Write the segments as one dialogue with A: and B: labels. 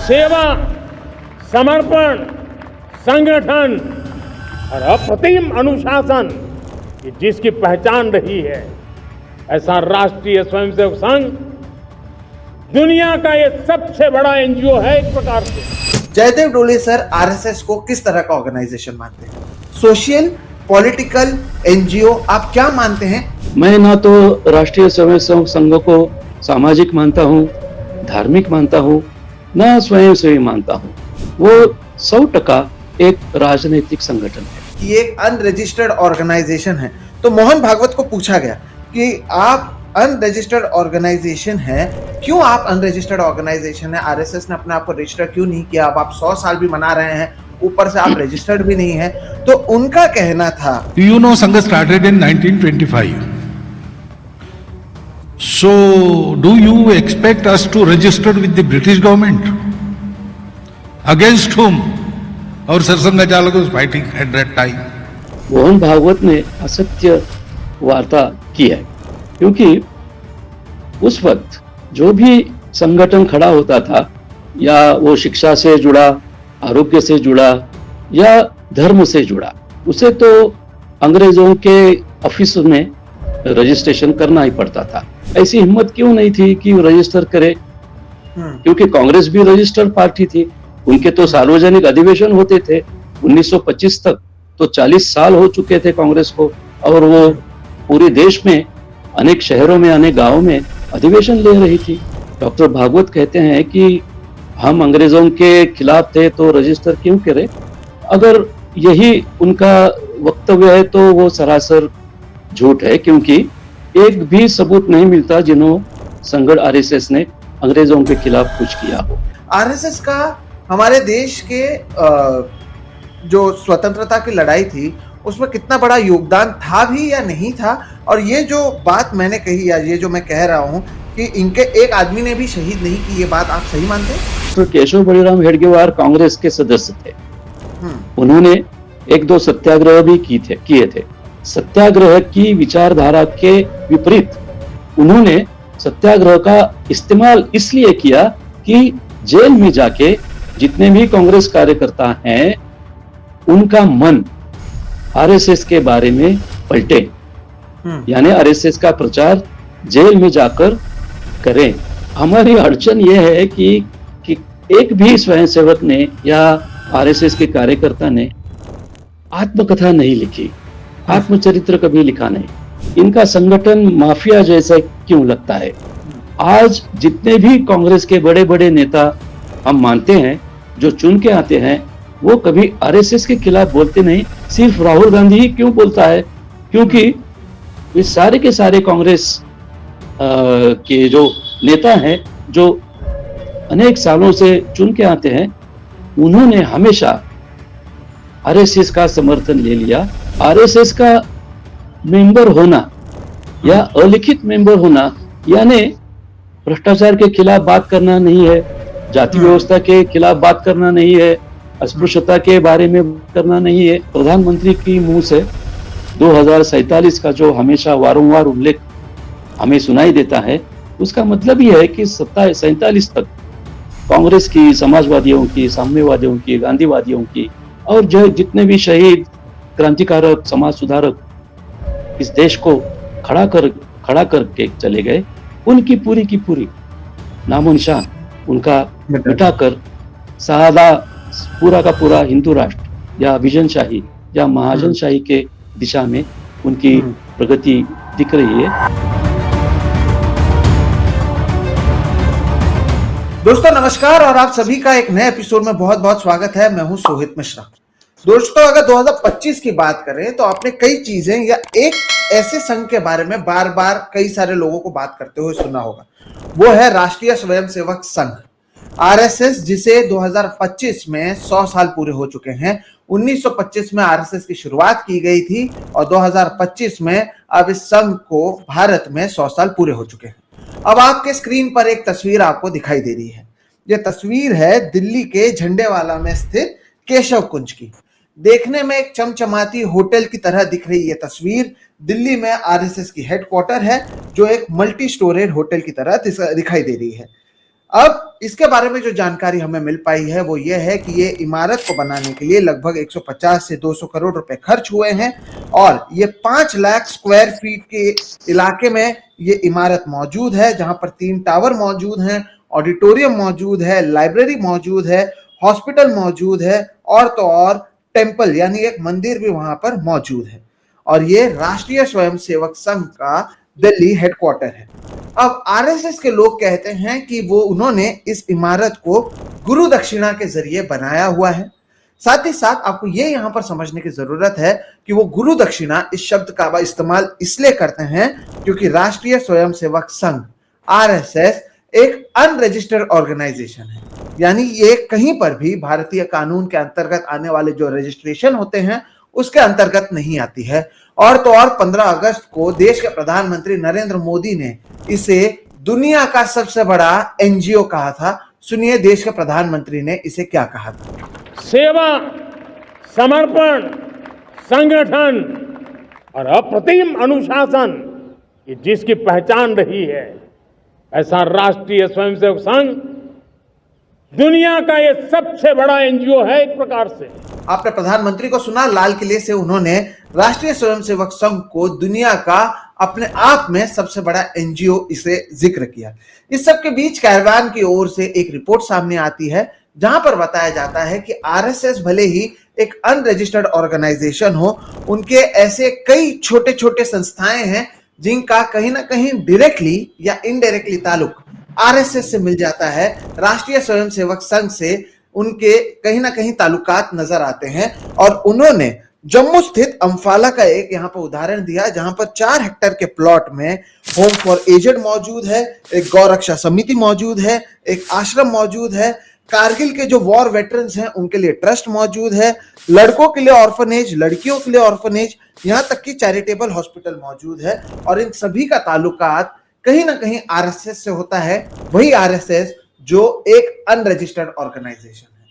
A: सेवा, समर्पण, संगठन और अप्रतिम अनुशासन की जिसकी पहचान रही है, ऐसा राष्ट्रीय स्वयंसेवक संघ दुनिया का ये सबसे बड़ा एनजीओ है एक प्रकार से।
B: जयदेव डोले सर आरएसएस को किस तरह का ऑर्गेनाइजेशन मानते हैं? सोशल, पॉलिटिकल, एनजीओ, आप क्या मानते हैं?
C: मैं ना तो राष्ट्रीय स्वयंसेवक संघ को सामाजिक मानता हूँ, धार्मिक मानता हूँ, ना स्वयंसेवी मानता हूँ। वो 100% एक राजनीतिक संगठन है।
B: ये एक अनरजिस्टर्ड ऑर्गेनाइजेशन है। तो मोहन भागवत को पूछा गया कि आप अनरजिस्टर्ड ऑर्गेनाइजेशन है, क्यों आप अनरजिस्टर्ड ऑर्गेनाइजेशन है? आरएसएस ने अपने आप को रजिस्टर क्यों नहीं किया? अब आप 100 साल भी मना रहे हैं, ऊपर से आप रजिस्टर्ड भी नहीं है। तो उनका कहना था,
D: You know, Sangha started in 1925. So, do you expect us to register with the British government? Against whom? Our Sarsanga Jalak was fighting at that time.
C: Mohan Bhagwat ने असत्य वार्ता की है, क्योंकि उस वक्त जो भी संगठन खड़ा होता था, या वो शिक्षा से जुड़ा, आरोग्य से जुड़ा या धर्म से जुड़ा, उसे तो अंग्रेजों के ऑफिस में रजिस्ट्रेशन करना ही पड़ता था। ऐसी हिम्मत क्यों नहीं थी कि रजिस्टर करे? क्योंकि कांग्रेस भी रजिस्टर्ड पार्टी थी। उनके तो सार्वजनिक अधिवेशन होते थे 1925 तक, तो 40 साल हो चुके थे कांग्रेस को, और वो पूरे देश में अनेक शहरों में, अनेक गांवों में अधिवेशन ले रही थी। डॉक्टर भागवत कहते हैं कि हम अंग्रेजों के खिलाफ थे तो रजिस्टर क्यों करें? अगर यही उनका वक्तव्य है तो वो सरासर झूठ है, क्योंकि एक भी सबूत नहीं मिलता जिन्हों संगठन आरएसएस ने अंग्रेजों के खिलाफ कुछ किया हो।
B: आरएसएस का हमारे देश के जो स्वतंत्रता की लड़ाई थी उसमें कितना बड़ा योगदान था भी या नहीं था? और ये जो बात मैंने कही, या ये जो मैं कह रहा हूँ कि इनके एक आदमी ने भी शहीद नहीं की, ये बात आप सही मानते हैं?
C: तो केशव बलिराम हेडगेवार कांग्रेस के सदस्य थे। उन्होंने 1-2 सत्याग्रह भी किए थे। सत्याग्रह की विचारधारा के विपरीत उन्होंने सत्याग्रह का इस्तेमाल इसलिए किया कि जेल में जाके जितने भी कांग्रेस कार्यकर्ता हैं उनका मन आरएसएस के बारे में पलटे, यानी आरएसएस का प्रचार जेल में जाकर करें। हमारी अड़चन यह है कि एक भी स्वयंसेवक ने या आरएसएस के कार्यकर्ता ने आत्मकथा नहीं लिखी, आत्मचरित्र कभी लिखा नहीं। इनका संगठन माफिया जैसा क्यों लगता है? आज जितने भी कांग्रेस के बड़े बड़े नेता हम मानते हैं जो चुन के आते हैं, वो कभी आरएसएस के खिलाफ बोलते नहीं। सिर्फ राहुल गांधी ही क्यों बोलता है? क्योंकि वे सारे के सारे कांग्रेस के जो नेता हैं, जो अनेक सालों से चुन के आते हैं, उन्होंने हमेशा आरएसएस का समर्थन ले लिया। आरएसएस का मेंबर होना या अलिखित मेंबर होना यानी भ्रष्टाचार के खिलाफ बात करना नहीं है, जाति व्यवस्था के खिलाफ बात करना नहीं है, अस्पृश्यता के बारे में बात करना नहीं है। प्रधानमंत्री की मुंह से 2047 का जो हमेशा वारंवार उल्लेख हमें सुनाई देता है, उसका मतलब यह है कि 47 तक कांग्रेस की, समाजवादियों की, साम्यवादियों की, गांधीवादियों की और जो जितने भी शहीद, क्रांतिकारक, समाज सुधारक इस देश को खड़ा करके चले गए, उनकी पूरी की पूरी नामो निशान उनका मिटाकर सादा पूरा का पूरा हिंदू राष्ट्र या विजनशाही या महाजनशाही के दिशा में उनकी प्रगति दिख रही है।
B: दोस्तों नमस्कार, और आप सभी का एक नए एपिसोड में बहुत बहुत स्वागत है। मैं हूं सोहित मिश्रा। दोस्तों, अगर 2025 की बात करें तो आपने कई चीजें या एक ऐसे संघ के बारे में बार बार कई सारे लोगों को बात करते हुए सुना होगा, वो है राष्ट्रीय स्वयंसेवक संघ, आरएसएस, जिसे 2025 में 100 साल पूरे हो चुके हैं। 1925 में आरएसएस की शुरुआत की गई थी और 2025 में अब इस संघ को भारत में 100 साल पूरे हो चुके हैं। अब आपके स्क्रीन पर एक तस्वीर आपको दिखाई दे रही है। यह तस्वीर है दिल्ली के झंडेवाला में स्थित केशव कुंज की। देखने में एक चमचमाती होटल की तरह दिख रही है तस्वीर। दिल्ली में आरएसएस की हेडक्वार्टर है, जो एक मल्टी स्टोरेड होटल की तरह दिखाई दे रही है। अब इसके बारे में जो जानकारी हमें मिल पाई है वो ये है कि ये इमारत को बनाने के लिए लगभग 150 से 200 करोड़ रुपए खर्च हुए हैं और ये 5 लाख स्क्वायर फीट के इलाके में ये इमारत मौजूद है, जहां पर 3 टावर मौजूद हैं, ऑडिटोरियम मौजूद है, लाइब्रेरी मौजूद है, हॉस्पिटल मौजूद है और तो और टेम्पल यानी एक मंदिर भी वहां पर मौजूद है। और ये राष्ट्रीय स्वयंसेवक संघ का दिल्ली हेडक्वार्टर है। अब आरएसएस के लोग कहते हैं कि वो उन्होंने इस इमारत को गुरु दक्षिणा के जरिए बनाया हुआ है। साथ ही साथ आपको ये यहां पर समझने की जरूरत है कि वो गुरु दक्षिणा इस शब्द का इस्तेमाल इसलिए करते हैं क्योंकि राष्ट्रीय स्वयंसेवक संघ आरएसएस एक अनरजिस्टर्ड ऑर्गेनाइजेशन है, यानी ये कहीं पर भी भारतीय कानून के अंतर्गत आने वाले जो रजिस्ट्रेशन होते हैं उसके अंतर्गत नहीं आती है। और तो और 15 अगस्त को देश के प्रधानमंत्री नरेंद्र मोदी ने इसे दुनिया का सबसे बड़ा एनजीओ कहा था। सुनिए देश के प्रधानमंत्री ने इसे क्या कहा था।
A: सेवा, समर्पण, संगठन और अप्रतिम अनुशासन ये जिसकी पहचान रही है, ऐसा राष्ट्रीय स्वयंसेवक संघ दुनिया का ये सबसे बड़ा एनजीओ है। एक प्रकार से
B: आपने प्रधानमंत्री को सुना, लाल किले से उन्होंने राष्ट्रीय स्वयंसेवक संघ को दुनिया का अपने आप में सबसे बड़ा एनजीओ इसे जिक्र किया। इस सब के बीच कैरवान की ओर से एक रिपोर्ट सामने आती है जहां पर बताया जाता है कि आरएसएस भले ही एक अनरजिस्टर्ड ऑर्गेनाइजेशन हो, उनके ऐसे कई छोटे छोटे संस्थाएं हैं जिनका कहीं ना कहीं डायरेक्टली या इनडायरेक्टली ताल्लुक आरएसएस से मिल जाता है। राष्ट्रीय स्वयंसेवक संघ से उनके कहीं ना कहीं ताल्लुकात नजर आते हैं और उन्होंने जम्मू स्थित अम्फाला का एक यहाँ पर उदाहरण दिया जहां पर 4 हेक्टेयर के प्लॉट में होम फॉर एजेड मौजूद है, एक गौ रक्षा समिति मौजूद है, एक आश्रम मौजूद है, कारगिल के जो वॉर वेटरन्स हैं उनके लिए ट्रस्ट मौजूद है, लड़कों के लिए ऑर्फनेज, लड़कियों के लिए ऑर्फनेज, यहाँ तक कि चैरिटेबल हॉस्पिटल मौजूद है। और इन सभी का ताल्लुकात कहीं ना कहीं आरएसएस से होता है, वही आरएसएस जो एक अनरजिस्टर्ड ऑर्गेनाइजेशन है।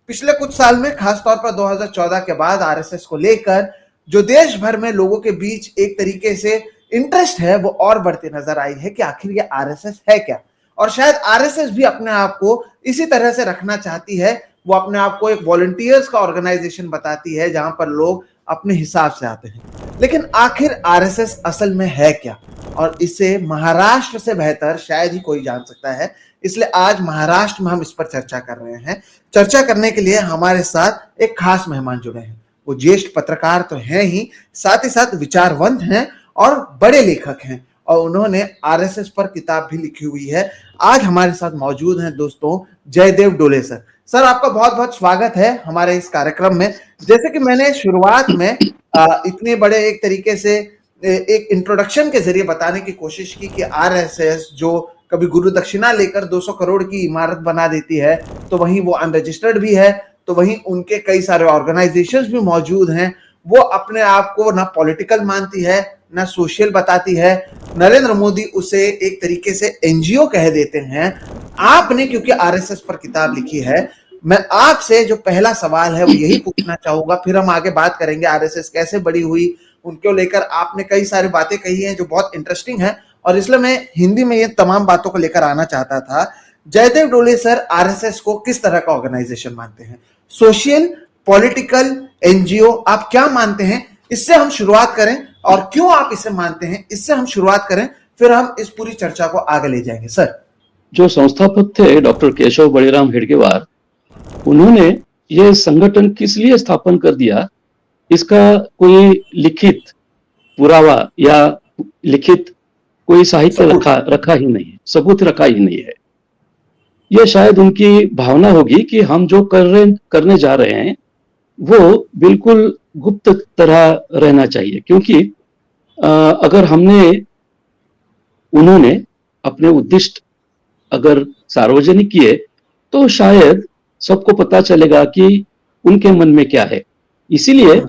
B: पिछले कुछ साल में खासतौर पर 2014 के बाद आरएसएस को लेकर जो देश भर में लोगों के बीच एक तरीके से इंटरेस्ट है वो और बढ़ती नजर आई है कि आखिर ये आरएसएस है क्या। और शायद आरएसएस भी अपने आप को इसी तरह से रखना चाहती है, वो अपने आप को एक वॉलंटियर्स का ऑर्गेनाइजेशन बताती है जहां पर लोग अपने हिसाब से आते हैं। लेकिन आखिर आरएसएस असल में है क्या, और इसे महाराष्ट्र से बेहतर शायद ही कोई जान सकता है। इसलिए आज महाराष्ट्र में हम इस पर चर्चा कर रहे हैं। चर्चा करने के लिए हमारे साथ एक खास मेहमान जुड़े हैं। वो ज्येष्ठ पत्रकार तो हैं ही, साथ ही साथ विचारवंत हैं और बड़े लेखक हैं, और उन्होंने आरएसएस पर किताब भी लिखी हुई है। आज हमारे साथ मौजूद हैं दोस्तों जयदेव डोले सर। सर आपका बहुत बहुत स्वागत है हमारे इस कार्यक्रम में। जैसे कि मैंने शुरुआत में इतने बड़े एक तरीके से एक इंट्रोडक्शन के जरिए बताने की कोशिश की कि आरएसएस जो कभी गुरु दक्षिणा लेकर 200 करोड़ की इमारत बना देती है, तो वहीं वो अनरजिस्टर्ड भी है, तो वहीं उनके कई सारे ऑर्गेनाइजेशंस भी मौजूद हैं। वो अपने आप को ना पॉलिटिकल मानती है ना सोशल बताती है। नरेंद्र मोदी उसे एक तरीके से एनजीओ कह देते हैं। आपने क्योंकि आरएसएस पर किताब लिखी है, मैं आपसे जो पहला सवाल है वो यही पूछना चाहूंगा, फिर हम आगे बात करेंगे आरएसएस कैसे बड़ी हुई, उनको लेकर आपने कई सारी बातें कही हैं जो बहुत इंटरेस्टिंग है, और इसलिए मैं हिंदी में ये तमाम बातों को लेकर आना चाहता था। जयदेव डोले सर आरएसएस को किस तरह का ऑर्गेनाइजेशन मानते हैं? सोशल, पॉलिटिकल, एनजीओ, आप क्या मानते हैं? इससे हम शुरुआत करें, और क्यों आप इसे मानते हैं इससे हम शुरुआत करें, फिर हम इस पूरी चर्चा को आगे ले जाएंगे। सर
C: जो संस्थापक थे डॉक्टर केशव बलिराम हेडगेवार, उन्होंने ये संगठन किस लिए स्थापन कर दिया, इसका कोई लिखित पुरावा या लिखित कोई साहित्य रखा ही नहीं है, सबूत रखा ही नहीं है। यह शायद उनकी भावना होगी कि हम जो करने जा रहे हैं वो बिल्कुल गुप्त तरह रहना चाहिए, क्योंकि अगर उन्होंने अपने उद्दिष्ट अगर सार्वजनिक किए तो शायद सबको पता चलेगा कि उनके मन में क्या है। इसीलिए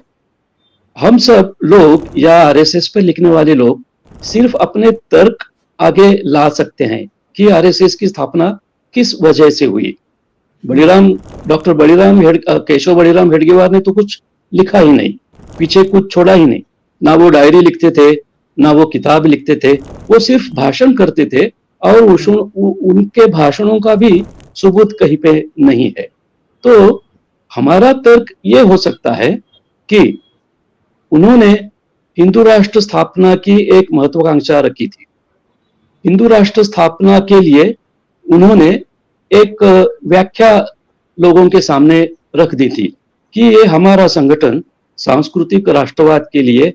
C: हम सब लोग या आरएसएस पे लिखने वाले लोग सिर्फ अपने तर्क आगे ला सकते हैं कि आरएसएस की स्थापना किस वजह से हुई। डॉक्टर केशव बलिराम हेडगेवार ने तो कुछ लिखा ही नहीं, पीछे कुछ छोड़ा ही नहीं, ना वो डायरी लिखते थे ना वो किताब लिखते थे, वो सिर्फ भाषण करते थे और उनके भाषणों का भी सबूत कहीं पे नहीं है। तो हमारा तर्क ये हो सकता है कि उन्होंने हिंदू राष्ट्र स्थापना की एक महत्वाकांक्षा रखी थी। हिंदू राष्ट्र स्थापना के लिए उन्होंने एक व्याख्या लोगों के सामने रख दी थी कि ये हमारा संगठन सांस्कृतिक राष्ट्रवाद के लिए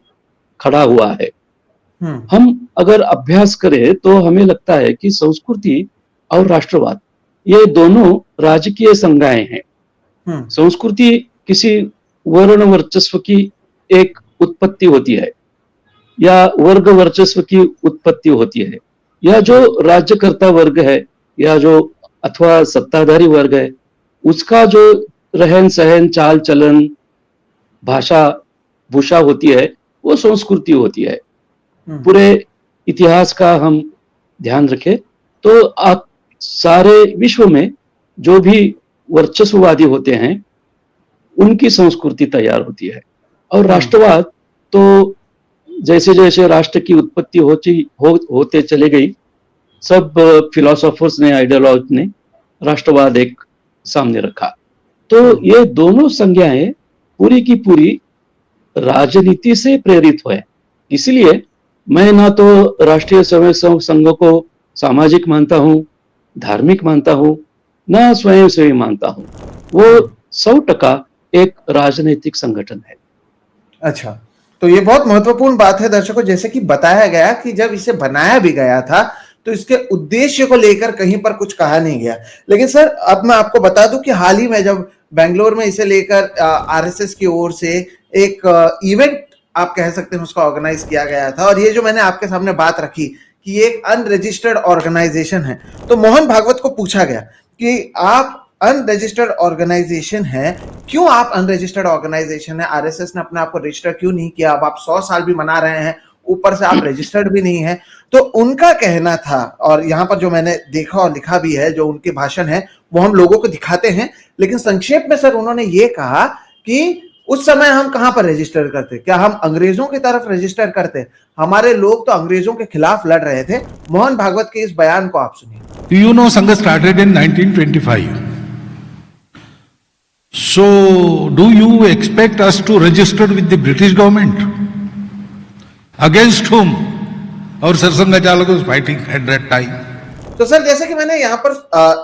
C: खड़ा हुआ है। हम अगर अभ्यास करें तो हमें लगता है कि संस्कृति और राष्ट्रवाद ये दोनों राजकीय संज्ञाएं हैं। संस्कृति किसी वर्ण वर्चस्व की एक उत्पत्ति होती है या वर्ग वर्चस्व की उत्पत्ति होती है, या जो राज्यकर्ता वर्ग है या जो अथवा सत्ताधारी वर्ग है उसका जो रहन सहन चाल चलन भाषा भूषा होती है वो संस्कृति होती है। पूरे इतिहास का हम ध्यान रखें तो आप सारे विश्व में जो भी वर्चस्ववादी होते हैं उनकी संस्कृति तैयार होती है। और राष्ट्रवाद तो जैसे जैसे राष्ट्र की उत्पत्ति होते चले गई, सब फिलोसोफर्स ने आइडियोलॉज ने राष्ट्रवाद एक सामने रखा। तो ये दोनों संज्ञाएं पूरी की पूरी राजनीति से प्रेरित हुए। इसलिए मैं ना तो राष्ट्रीय स्वयंसेवक संघ को सामाजिक मानता हूं, धार्मिक मानता हूं, ना स्वयंसेवी मानता हूं। वो 100% एक राजनीतिक संगठन है।
B: अच्छा, तो ये बहुत महत्वपूर्ण बात है दर्शकों, जैसे कि बताया गया कि जब इसे बनाया भी गया था तो इसके उद्देश्य को लेकर कहीं पर कुछ कहा नहीं गया। लेकिन सर अब मैं आपको बता दूं कि हाल ही में जब बेंगलोर में इसे लेकर आरएसएस की ओर से एक इवेंट आप कह सकते हैं उसका ऑर्गेनाइज किया गया था, और ये जो मैंने आपके सामने बात रखी कि ये एक अनरजिस्टर्ड ऑर्गेनाइजेशन है, तो मोहन भागवत को पूछा गया कि आप अनरजिस्टर्ड ऑर्गेनाइजेशन है, क्यों आप अनरजिस्टर्ड ऑर्गेनाइजेशन है, आरएसएस ने अपने आप को रजिस्टर क्यों नहीं किया, अब आप 100 साल भी मना रहे हैं, ऊपर से आप रजिस्टर्ड भी नहीं है। तो उनका कहना था, और यहाँ पर जो मैंने देखा और लिखा भी है, जो उनके भाषण है वो हम लोगों को दिखाते हैं, लेकिन संक्षेप में सर उन्होंने ये कहा कि उस समय हम कहां पर रजिस्टर करते, क्या हम अंग्रेजों की तरफ रजिस्टर करते, हमारे लोग तो अंग्रेजों के खिलाफ लड़ रहे थे। मोहन भागवत के इस बयान को आप सुनिए।
D: You know, Sangha started in 1925. So, do you expect us to register with the British government? Against whom our Sarsanga Chalak was fighting at that time?
B: तो सर जैसे कि मैंने यहाँ पर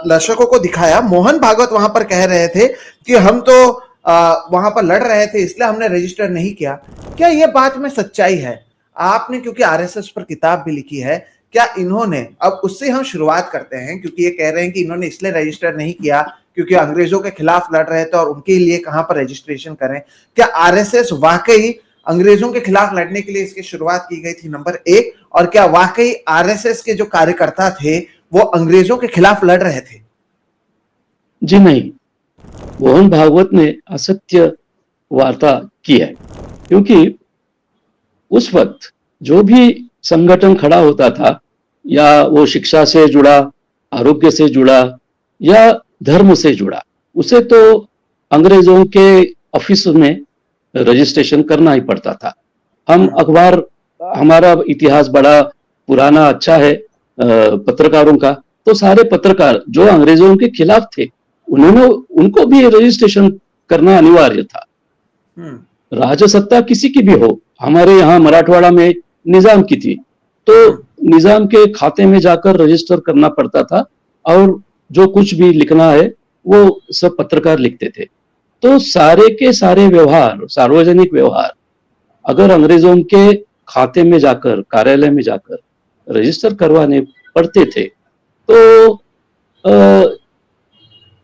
B: दर्शकों को दिखाया, मोहन भागवत वहां पर कह रहे थे कि हम तो वहां पर लड़ रहे थे इसलिए हमने रजिस्टर नहीं किया। क्या ये बात में सच्चाई है? आपने क्योंकि आरएसएस पर किताब भी लिखी है, क्या इन्होंने, अब उससे हम शुरुआत करते हैं क्योंकि ये कह रहे हैं कि इन्होंने इसलिए रजिस्टर नहीं किया क्योंकि अंग्रेजों के खिलाफ लड़ रहे थे और उनके लिए कहां पर रजिस्ट्रेशन करें। क्या आरएसएस वाकई अंग्रेजों के खिलाफ लड़ने के लिए इसकी शुरुआत की गई थी, नंबर 1, और क्या वाकई आरएसएस के जो कार्यकर्ता थे वो अंग्रेजों के खिलाफ लड़ रहे थे?
C: जी नहीं, मोहन भागवत ने असत्य वार्ता की है, क्योंकि उस वक्त जो भी संगठन खड़ा होता था, या वो शिक्षा से जुड़ा, आरोग्य से जुड़ा या धर्म से जुड़ा, उसे तो अंग्रेजों के ऑफिस में रजिस्ट्रेशन करना ही पड़ता था। हम अखबार, हमारा इतिहास बड़ा पुराना अच्छा है पत्रकारों का, तो सारे पत्रकार जो अंग्रेजों के खिलाफ थे उनको भी रजिस्ट्रेशन करना अनिवार्य था। राजसत्ता किसी की भी हो, हमारे यहाँ मराठवाड़ा में निजाम की थी, तो निजाम के खाते में जाकर रजिस्टर करना पड़ता था, और जो कुछ भी लिखना है वो सब पत्रकार लिखते थे। तो सारे के सारे व्यवहार, सार्वजनिक व्यवहार अगर अंग्रेजों के खाते में जाकर, कार्यालय में जाकर रजिस्टर करवाने पड़ते थे, तो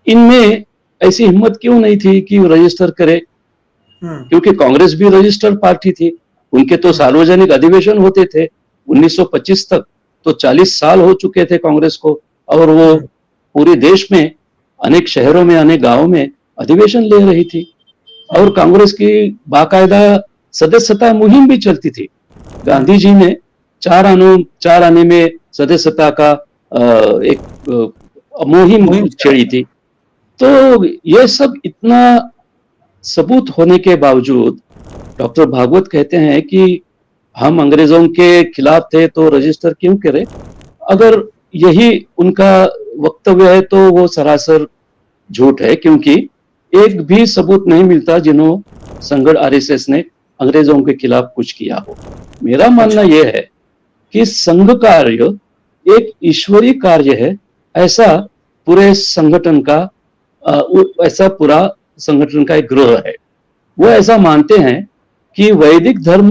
C: इनमें ऐसी हिम्मत क्यों नहीं थी कि रजिस्टर करे? क्योंकि कांग्रेस भी रजिस्टर्ड पार्टी थी, उनके तो सार्वजनिक अधिवेशन होते थे 1925 तक, तो 40 साल हो चुके थे कांग्रेस को, और वो पूरे देश में अनेक शहरों में, अनेक गांवों में अधिवेशन ले रही थी, और कांग्रेस की बाकायदा सदस्यता मुहिम भी चलती थी। गांधी जी ने 4 आने में सदस्यता का एक मुहिम छेड़ी थी। तो ये सब इतना सबूत होने के बावजूद डॉक्टर भागवत कहते हैं कि हम अंग्रेजों के खिलाफ थे तो रजिस्टर क्यों करें? अगर यही उनका वक्तव्य है तो वो सरासर झूठ है, क्योंकि एक भी सबूत नहीं मिलता जिन्हों संगठन आरएसएस ने अंग्रेजों के खिलाफ कुछ किया हो। मेरा मानना यह है कि संघ कार्य एक ईश्वरीय कार्य है, ऐसा पूरे संगठन का ऐसा पूरा संगठन का एक ग्रह है। वो ऐसा मानते हैं कि वैदिक धर्म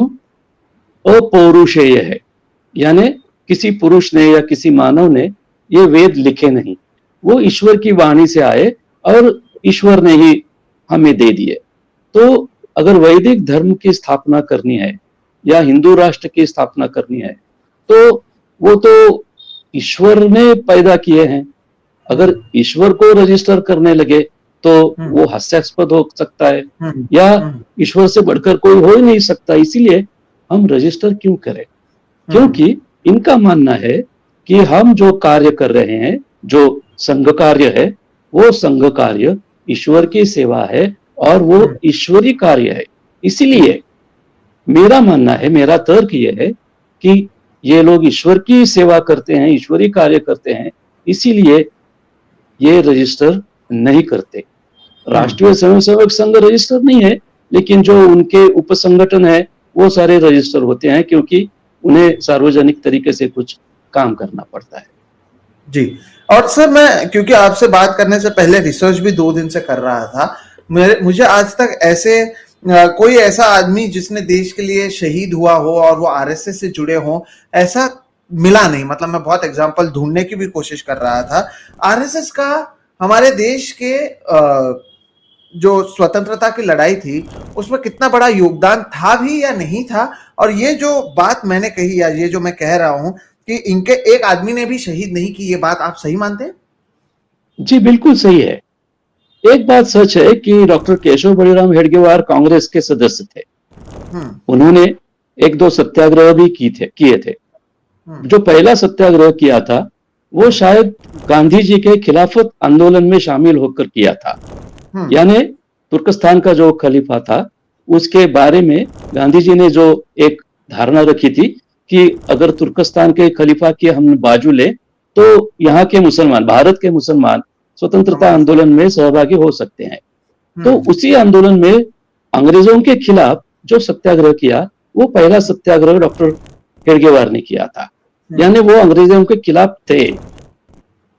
C: अपौरुषेय है, यानी किसी पुरुष ने या किसी मानव ने ये वेद लिखे नहीं, वो ईश्वर की वाणी से आए और ईश्वर ने ही हमें दे दिए। तो अगर वैदिक धर्म की स्थापना करनी है या हिंदू राष्ट्र की स्थापना करनी है तो वो तो ईश्वर ने पैदा किए हैं। अगर ईश्वर को रजिस्टर करने लगे तो वो हास्यास्पद हो सकता है, या ईश्वर से बढ़कर कोई हो ही नहीं सकता, इसीलिए हम रजिस्टर क्यों करें? क्योंकि इनका मानना है कि हम जो कार्य कर रहे हैं, जो संघ कार्य है, वो संघ कार्य ईश्वर की सेवा है और वो ईश्वरीय कार्य है। इसीलिए मेरा मानना है, मेरा तर्क ये है कि ये लोग ईश्वर की सेवा करते हैं, ईश्वरीय कार्य करते हैं, इसीलिए ये रजिस्टर नहीं करते। राष्ट्रीय स्वयंसेवक संघ रजिस्टर नहीं है, लेकिन जो उनके उपसंगठन है वो सारे रजिस्टर होते हैं, क्योंकि उन्हें सार्वजनिक तरीके से कुछ काम करना पड़ता है।
B: जी। और सर, मैं क्योंकि आपसे बात करने से पहले रिसर्च भी 2 दिन से कर रहा था, मुझे आज तक ऐसे कोई ऐसा आदमी जिसने देश के लिए शहीद हुआ हो और वो आरएसएस से जुड़े हो, ऐसा मिला नहीं। मतलब मैं बहुत एग्जांपल ढूंढने की भी कोशिश कर रहा था। आरएसएस का हमारे देश के जो स्वतंत्रता की लड़ाई थी उसमें कितना बड़ा योगदान था भी या नहीं था? और ये जो बात मैंने कही या ये जो मैं कह रहा हूं कि इनके एक आदमी ने भी शहीद नहीं की, ये बात आप सही मानते हैं?
C: जी बिल्कुल सही है। एक बात सच है कि डॉक्टर केशव बलिराम हेडगेवार कांग्रेस के सदस्य थे। उन्होंने 1-2 सत्याग्रह भी किए थे। जो पहला सत्याग्रह किया था वो शायद गांधी जी के खिलाफत आंदोलन में शामिल होकर किया था। यानी तुर्कस्तान का जो खलीफा था उसके बारे में गांधी जी ने जो एक धारणा रखी थी कि अगर तुर्कस्तान के खलीफा की हम बाजू ले तो यहाँ के मुसलमान, भारत के मुसलमान स्वतंत्रता आंदोलन में सहभागी हो सकते हैं। तो उसी आंदोलन में अंग्रेजों के खिलाफ जो सत्याग्रह किया वो पहला सत्याग्रह डॉक्टर हेडगेवार ने किया था। यानी वो अंग्रेजों के खिलाफ थे,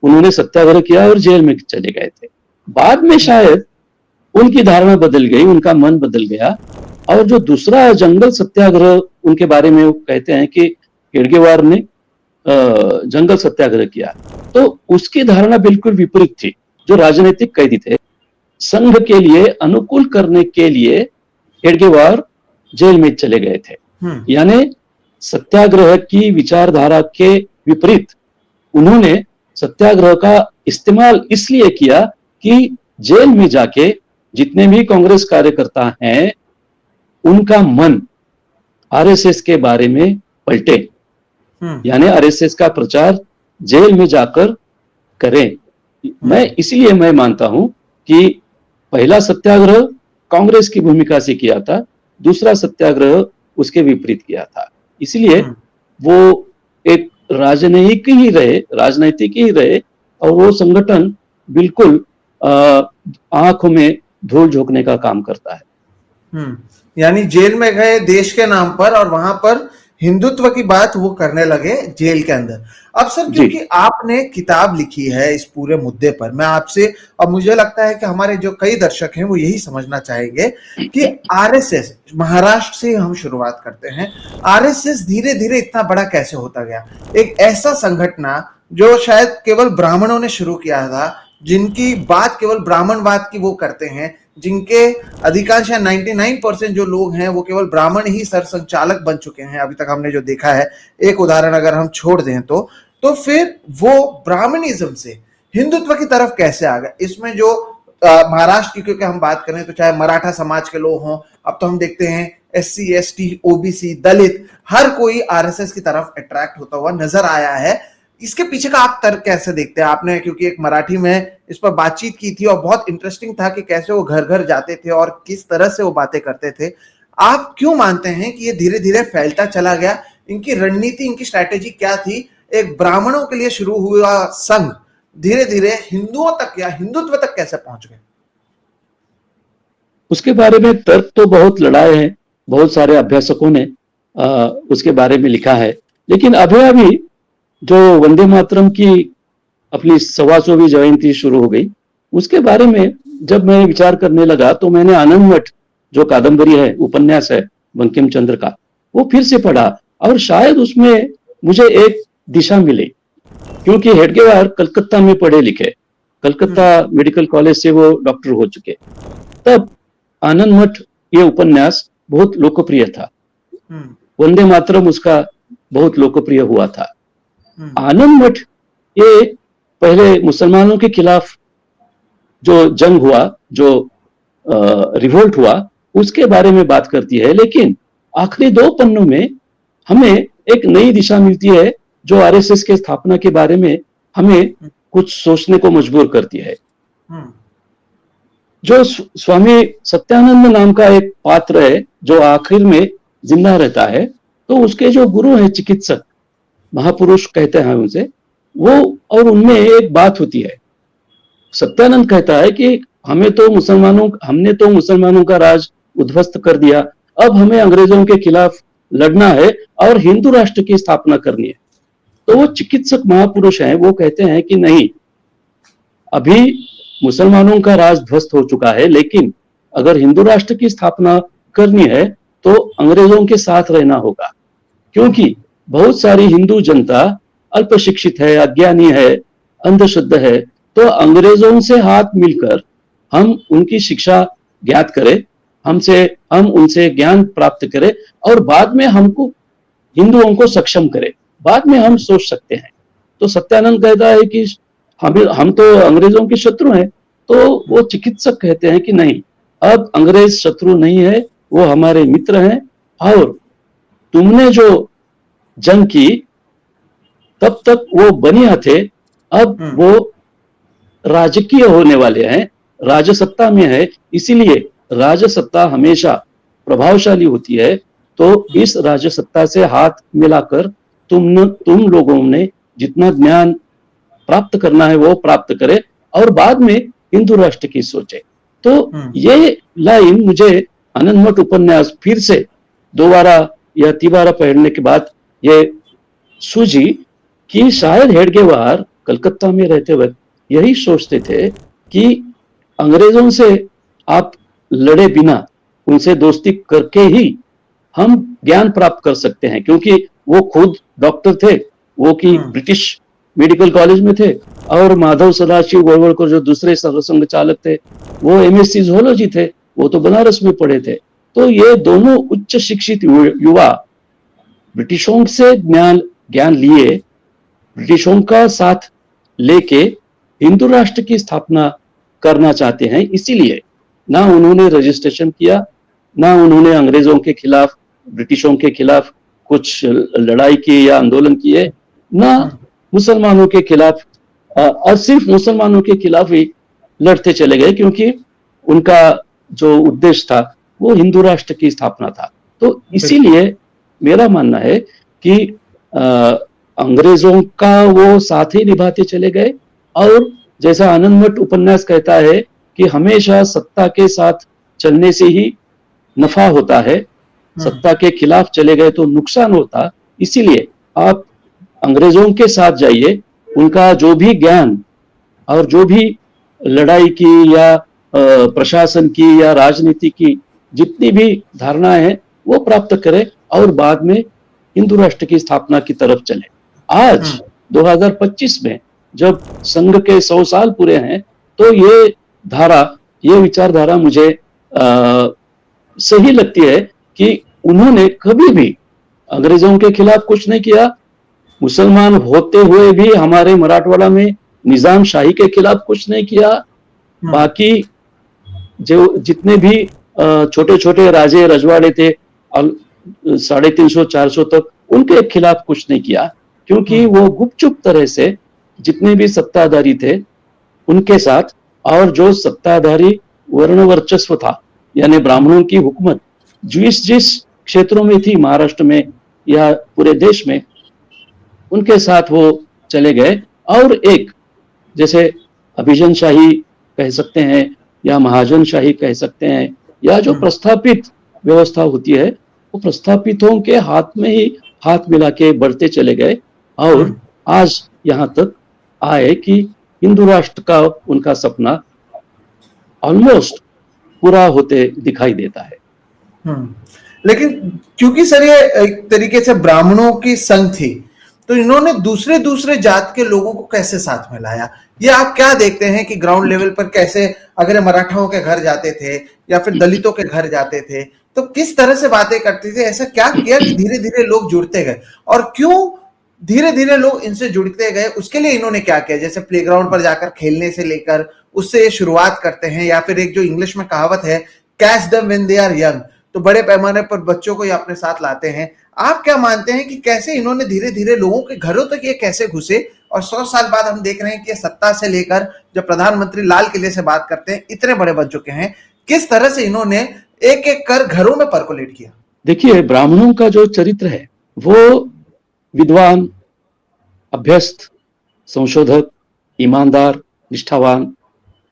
C: उन्होंने सत्याग्रह किया और जेल में चले गए थे। बाद में शायद उनकी धारणा बदल गई, उनका मन बदल गया, और जो दूसरा जंगल सत्याग्रह उनके बारे में वो कहते हैं कि हेडगेवार ने जंगल सत्याग्रह किया, तो उसकी धारणा बिल्कुल विपरीत थी। जो राजनीतिक कैदी थे, संघ के लिए अनुकूल करने के लिए हेडगेवार जेल में चले गए थे। यानी सत्याग्रह की विचारधारा के विपरीत उन्होंने सत्याग्रह का इस्तेमाल इसलिए किया कि जेल में जाके जितने भी कांग्रेस कार्यकर्ता हैं उनका मन आरएसएस के बारे में पलटे, यानी आरएसएस का प्रचार जेल में जाकर करें। इसलिए मैं मानता हूं कि पहला सत्याग्रह कांग्रेस की भूमिका से किया था, दूसरा सत्याग्रह उसके विपरीत किया था। इसलिए वो एक राजनयिक ही रहे और वो संगठन बिल्कुल आंखों में धूल झोंकने का काम करता है।
B: यानी जेल में गए देश के नाम पर और वहां पर हिंदुत्व की बात वो करने लगे जेल के अंदर। अब सर, क्योंकि आपने किताब लिखी है इस पूरे मुद्दे पर, मैं आपसे, और मुझे लगता है कि हमारे जो कई दर्शक हैं वो यही समझना चाहेंगे कि आरएसएस, महाराष्ट्र से हम शुरुआत करते हैं, आरएसएस धीरे धीरे इतना बड़ा कैसे होता गया? एक ऐसा संगठन जो शायद केवल ब्राह्मणों ने शुरू किया था, जिनकी बात केवल ब्राह्मणवाद की वो करते हैं, जिनके अधिकांश 99% जो लोग हैं वो केवल ब्राह्मण ही सरसंचालक बन चुके हैं अभी तक हमने जो देखा है। एक उदाहरण अगर हम छोड़ दें तो फिर वो ब्राह्मणिज्म से हिंदुत्व की तरफ कैसे आ गए? इसमें जो महाराष्ट्र की क्योंकि हम बात करें तो चाहे मराठा समाज के लोग हों, अब तो हम देखते हैं SC, ST, OBC, दलित, हर कोई आरएसएस की तरफ अट्रैक्ट होता हुआ नजर आया है। इसके पीछे का आप तर्क कैसे देखते हैं? आपने क्योंकि एक मराठी में इस पर बातचीत की थी और बहुत इंटरेस्टिंग था कि कैसे वो घर घर जाते थे और किस तरह से वो बातें करते थे। आप क्यों मानते हैं कि ये धीरे धीरे फैलता चला गया? इनकी रणनीति, इनकी स्ट्रैटेजी क्या थी? एक ब्राह्मणों के लिए शुरू हुआ संघ धीरे धीरे हिंदुओं तक या हिंदुत्व तक कैसे पहुंच गए?
C: उसके बारे में तर्क तो बहुत लड़ाए हैं, बहुत सारे अभ्यासकों ने उसके बारे में लिखा है, लेकिन अभी जो वंदे मातरम की अपनी 125वीं जयंती शुरू हो गई, उसके बारे में जब मैं विचार करने लगा तो मैंने आनंद मठ जो कादम्बरी है, उपन्यास है बंकिम चंद्र का, वो फिर से पढ़ा और शायद उसमें मुझे एक दिशा मिली, क्योंकि हेडगेवार कलकत्ता में पढ़े लिखे, कलकत्ता मेडिकल कॉलेज से वो डॉक्टर हो चुके। तब आनंद मठ ये उपन्यास बहुत लोकप्रिय था, वंदे मातरम उसका बहुत लोकप्रिय हुआ था। आनंद मठ ये पहले मुसलमानों के खिलाफ जो जंग हुआ, जो रिवोल्ट हुआ, उसके बारे में बात करती है, लेकिन आखिरी 2 पन्नों में हमें एक नई दिशा मिलती है जो आरएसएस के स्थापना के बारे में हमें कुछ सोचने को मजबूर करती है। जो स्वामी सत्यानंद नाम का एक पात्र है जो आखिर में जिंदा रहता है, तो उसके जो गुरु हैं, चिकित्सक महापुरुष कहते हैं उनसे, वो और उनमें एक बात होती है। सत्यानंद कहता है कि हमने तो मुसलमानों का राज उद्ध्वस्त कर दिया, अब हमें अंग्रेजों के खिलाफ लड़ना है और हिंदू राष्ट्र की स्थापना करनी है। तो वो चिकित्सक महापुरुष हैं, वो कहते हैं कि नहीं, अभी मुसलमानों का राज ध्वस्त हो चुका है, लेकिन अगर हिंदू राष्ट्र की स्थापना करनी है तो अंग्रेजों के साथ रहना होगा, क्योंकि बहुत सारी हिंदू जनता अल्प शिक्षित है, अज्ञानी है, अंधश्रद्धा है, तो अंग्रेजों से हाथ मिलकर हम उनकी शिक्षा ज्ञात करें, हम उनसे ज्ञान प्राप्त करें और बाद में हमको हिंदुओं को सक्षम करें, बाद में हम सोच सकते हैं। तो सत्यानंद कहता है कि हम तो अंग्रेजों के शत्रु हैं, तो वो चिकित्सक कहते हैं कि नहीं, अब अंग्रेज शत्रु नहीं है, वो हमारे मित्र हैं, और तुमने जो जंग की तब तक वो बनिया थे, अब वो राजकीय होने वाले हैं, राजसत्ता में है, इसीलिए राजसत्ता हमेशा प्रभावशाली होती है, तो इस राजसत्ता से हाथ मिलाकर तुम लोगों ने जितना ज्ञान प्राप्त करना है वो प्राप्त करे और बाद में हिंदू राष्ट्र की सोचे। तो ये लाइन मुझे आनंद मठ उपन्यास फिर से 2 बारा या 3 बारा पढ़ने के बाद ये सूझी कि शायद हेडगेवार कलकत्ता में रहते वक्त यही सोचते थे कि अंग्रेजों से आप लड़े बिना, उनसे दोस्ती करके ही हम ज्ञान प्राप्त कर सकते हैं, क्योंकि वो खुद डॉक्टर थे, वो कि ब्रिटिश मेडिकल कॉलेज में थे, और माधव सदाशिव गोलवलकर जो दूसरे सरसंघ चालक थे वो एमएससी ज़ूलॉजी थे, वो तो बनारस में पढ़े थे। तो ये दोनों उच्च शिक्षित युवा ब्रिटिशों से ज्ञान लिए, ब्रिटिशों का साथ लेके हिंदू राष्ट्र की स्थापना करना चाहते हैं, इसीलिए ना उन्होंने रजिस्ट्रेशन किया, ना उन्होंने अंग्रेजों के खिलाफ, ब्रिटिशों के खिलाफ कुछ लड़ाई की या आंदोलन किए, ना मुसलमानों के खिलाफ, और सिर्फ मुसलमानों के खिलाफ ही लड़ते चले गए, क्योंकि उनका जो उद्देश्य था वो हिंदू राष्ट्र की स्थापना था। तो इसीलिए मेरा मानना है कि अंग्रेजों का वो साथ ही निभाते चले गए, और जैसा आनंद मठ उपन्यास कहता है कि हमेशा सत्ता के साथ चलने से ही नफा होता है, सत्ता के खिलाफ चले गए तो नुकसान होता, इसीलिए आप अंग्रेजों के साथ जाइए, उनका जो भी ज्ञान और जो भी लड़ाई की या प्रशासन की या राजनीति की जितनी भी धारणाएं हैं वो प्राप्त करें और बाद में हिंदू राष्ट्र की स्थापना की तरफ चले। आज 2025 में जब संघ के 100 साल पूरे हैं, तो ये विचारधारा मुझे सही लगती है कि उन्होंने कभी भी अंग्रेजों के खिलाफ कुछ नहीं किया, मुसलमान होते हुए भी हमारे मराठवाड़ा में निजाम शाही के खिलाफ कुछ नहीं किया, बाकी जो जितने भी छोटे छोटे राजे रजवाड़े थे 350-400 तक, उनके खिलाफ कुछ नहीं किया, क्योंकि वो गुपचुप तरह से जितने भी सत्ताधारी थे उनके साथ, और जो सत्ताधारी वर्ण वर्चस्व था यानी ब्राह्मणों की हुकूमत जिस क्षेत्रों में थी, महाराष्ट्र में या पूरे देश में, उनके साथ वो चले गए। और एक जैसे अभिजन शाही कह सकते हैं या महाजन शाही कह सकते हैं, या जो प्रस्थापित व्यवस्था होती है, वो प्रस्थापितों के हाथ में ही हाथ मिला के बढ़ते चले गए और आज यहाँ तक आए कि हिंदू राष्ट्र का उनका सपना ऑलमोस्ट पूरा होते दिखाई देता है।
B: लेकिन क्योंकि सर ये एक तरीके से ब्राह्मणों की संघ थी, तो इन्होंने दूसरे दूसरे जात के लोगों को कैसे साथ में लाया? ये आप क्या देखते हैं कि ग्राउंड लेवल पर कैसे, अगर मराठाओं के घर जाते थे या फिर दलितों के घर जाते थे, तो किस तरह से बातें करते थे? ऐसा क्या किया कि धीरे धीरे लोग जुड़ते गए, और क्यों धीरे धीरे लोग इनसे जुड़ते गए? उसके लिए इन्होंने क्या किया? जैसे प्लेग्राउंड पर जाकर खेलने से लेकर उससे शुरुआत करते हैं, या फिर एक जो इंग्लिश में कहावत है catch them when they are young, तो बड़े पैमाने पर बच्चों को ये अपने साथ लाते हैं। आप क्या मानते हैं कि कैसे इन्होंने धीरे धीरे लोगों के घरों तक ये कैसे घुसे, और 100 साल बाद हम देख रहे हैं कि ये सत्ता से लेकर जब प्रधानमंत्री लाल किले से बात करते हैं इतने बड़े बन चुके हैं, किस तरह से इन्होंने एक एक कर घरों में परकोलेट किया?
C: देखिए, ब्राह्मणों का जो चरित्र है वो विद्वान, अभ्यस्त, संशोधक, ईमानदार, निष्ठावान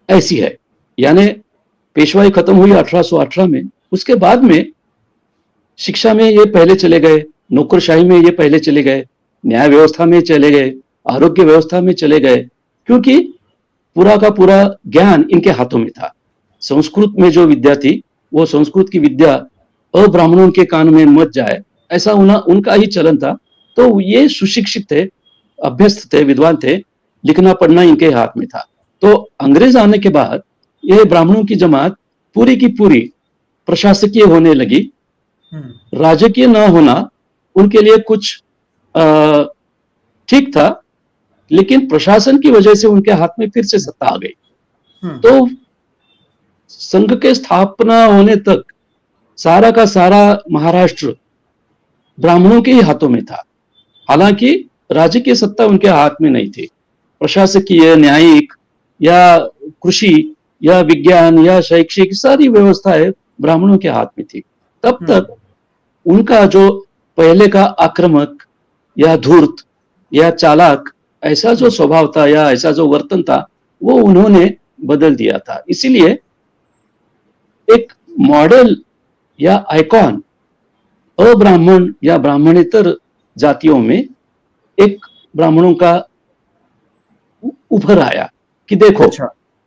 C: ऐसी है। यानी पेशवाई खत्म हुई 1818 में, उसके बाद में शिक्षा में ये पहले चले गए, नौकरशाही में ये पहले चले गए, न्याय व्यवस्था में चले गए, आरोग्य व्यवस्था में चले गए, क्योंकि पूरा का पूरा ज्ञान इनके हाथों में था। संस्कृत में जो विद्या थी, वो संस्कृत की विद्या अब्राह्मणों के कान में मत जाए, ऐसा उनका ही चलन था। तो ये सुशिक्षित थे, अभ्यस्त थे, विद्वान थे, लिखना पढ़ना इनके हाथ में था। तो अंग्रेज आने के बाद ये ब्राह्मणों की जमात पूरी की पूरी प्रशासकीय होने लगी। राजकीय ना होना उनके लिए कुछ ठीक था, लेकिन प्रशासन की वजह से उनके हाथ में फिर से सत्ता आ गई। तो संघ के स्थापना होने तक सारा का सारा महाराष्ट्र ब्राह्मणों के ही हाथों में था। हालांकि राजकीय सत्ता उनके हाथ में नहीं थी, प्रशासकीय, न्यायिक या कृषि या विज्ञान या शैक्षिक सारी व्यवस्थाएं ब्राह्मणों के हाथ में थी। तब तक उनका जो पहले का आक्रामक या धूर्त या चालाक ऐसा जो स्वभाव था या ऐसा जो वर्तन था, वो उन्होंने बदल दिया था। इसीलिए एक मॉडल या आइकॉन अब्राह्मण या ब्राह्मणेतर जातियों में एक ब्राह्मणों का उभर आया कि देखो,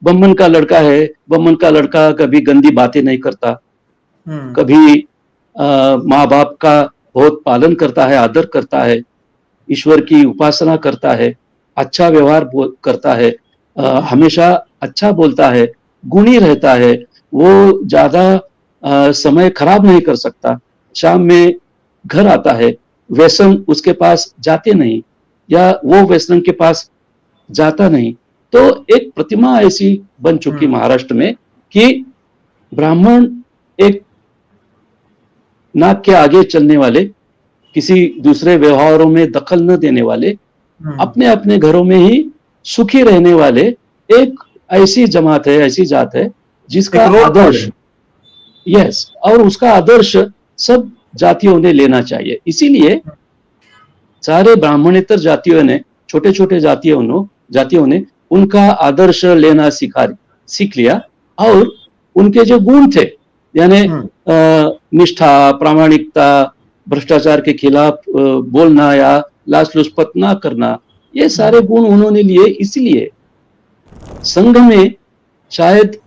C: ब्राह्मण का लड़का है, ब्राह्मण का लड़का कभी गंदी बातें नहीं करता, कभी माँ बाप का बहुत पालन करता है, आदर करता है, ईश्वर की उपासना करता है, अच्छा व्यवहार करता है, हमेशा अच्छा बोलता है, गुणी रहता है, वो ज्यादा समय खराब नहीं कर सकता, शाम में घर आता है, व्यसन उसके पास जाते नहीं या वो व्यसन के पास जाता नहीं। तो एक प्रतिमा ऐसी बन चुकी महाराष्ट्र में कि ब्राह्मण एक नाक के आगे चलने वाले, किसी दूसरे व्यवहारों में दखल न देने वाले, अपने अपने घरों में ही सुखी रहने वाले एक ऐसी जमात है, ऐसी जात है जिसका आदर्श, यस, और उसका आदर्श सब जातियों ने लेना चाहिए। इसीलिए सारे ब्राह्मणेतर जातियों ने, छोटे छोटे जातियों ने उनका आदर्श लेना सीख लिया, और उनके जो गुण थे, यानी निष्ठा, प्रामाणिकता, भ्रष्टाचार के खिलाफ बोलना या लाच लुचपत ना करना, ये सारे गुण उन्होंने लिए। इसलिए संघ में शायद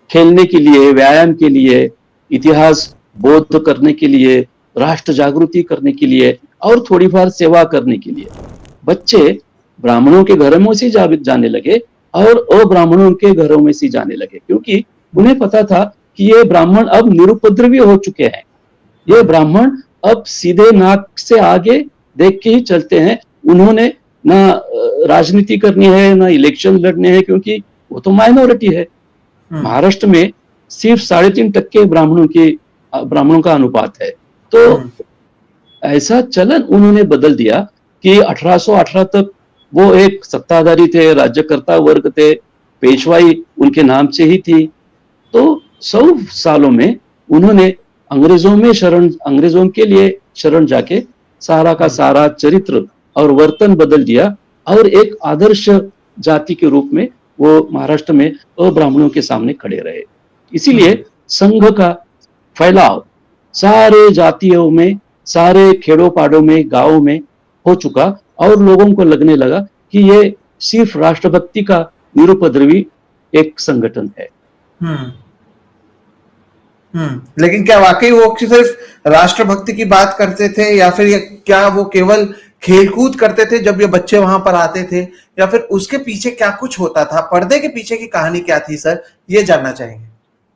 C: खेलने के लिए, व्यायाम के लिए, इतिहास बोध करने के लिए, राष्ट्र जागृति करने के लिए और थोड़ी बार सेवा करने के लिए बच्चे ब्राह्मणों के घरों में से जाने लगे और अब्राह्मणों के घरों में से जाने लगे, क्योंकि उन्हें पता था कि ये ब्राह्मण अब निरुपद्रवी हो चुके हैं, ये ब्राह्मण अब सीधे नाक से आगे देख के ही चलते हैं, उन्होंने ना राजनीति करनी है ना इलेक्शन लड़ने हैं, क्योंकि वो तो माइनॉरिटी है। महाराष्ट्र में सिर्फ 3.5% ब्राह्मणों का अनुपात है। तो ऐसा चलन उन्होंने बदल दिया कि 1818 तक वो एक सत्ताधारी थे, राज्यकर्ता वर्ग थे, पेशवाई उनके नाम से ही थी। तो 100 सालों में उन्होंने अंग्रेजों के लिए शरण जाके सारा का सारा चरित्र और वर्तन बदल दिया और एक आदर्श जाति के रूप में वो महाराष्ट्र में अब्राह्मणों के सामने खड़े रहे। इसीलिए संघ का फैलाव सारे जातियों में, सारे खेड़ों पाड़ों में, गांवों में हो चुका और लोगों को लगने लगा कि ये सिर्फ राष्ट्रभक्ति का निरुपद्रवी एक संगठन है।
B: लेकिन क्या वाकई वो सिर्फ राष्ट्रभक्ति की बात करते थे या फिर क्या वो केवल खेलकूद करते थे जब ये बच्चे वहां पर आते थे, या फिर उसके पीछे क्या कुछ होता था, पर्दे के पीछे की कहानी क्या थी सर, ये जानना चाहेंगे।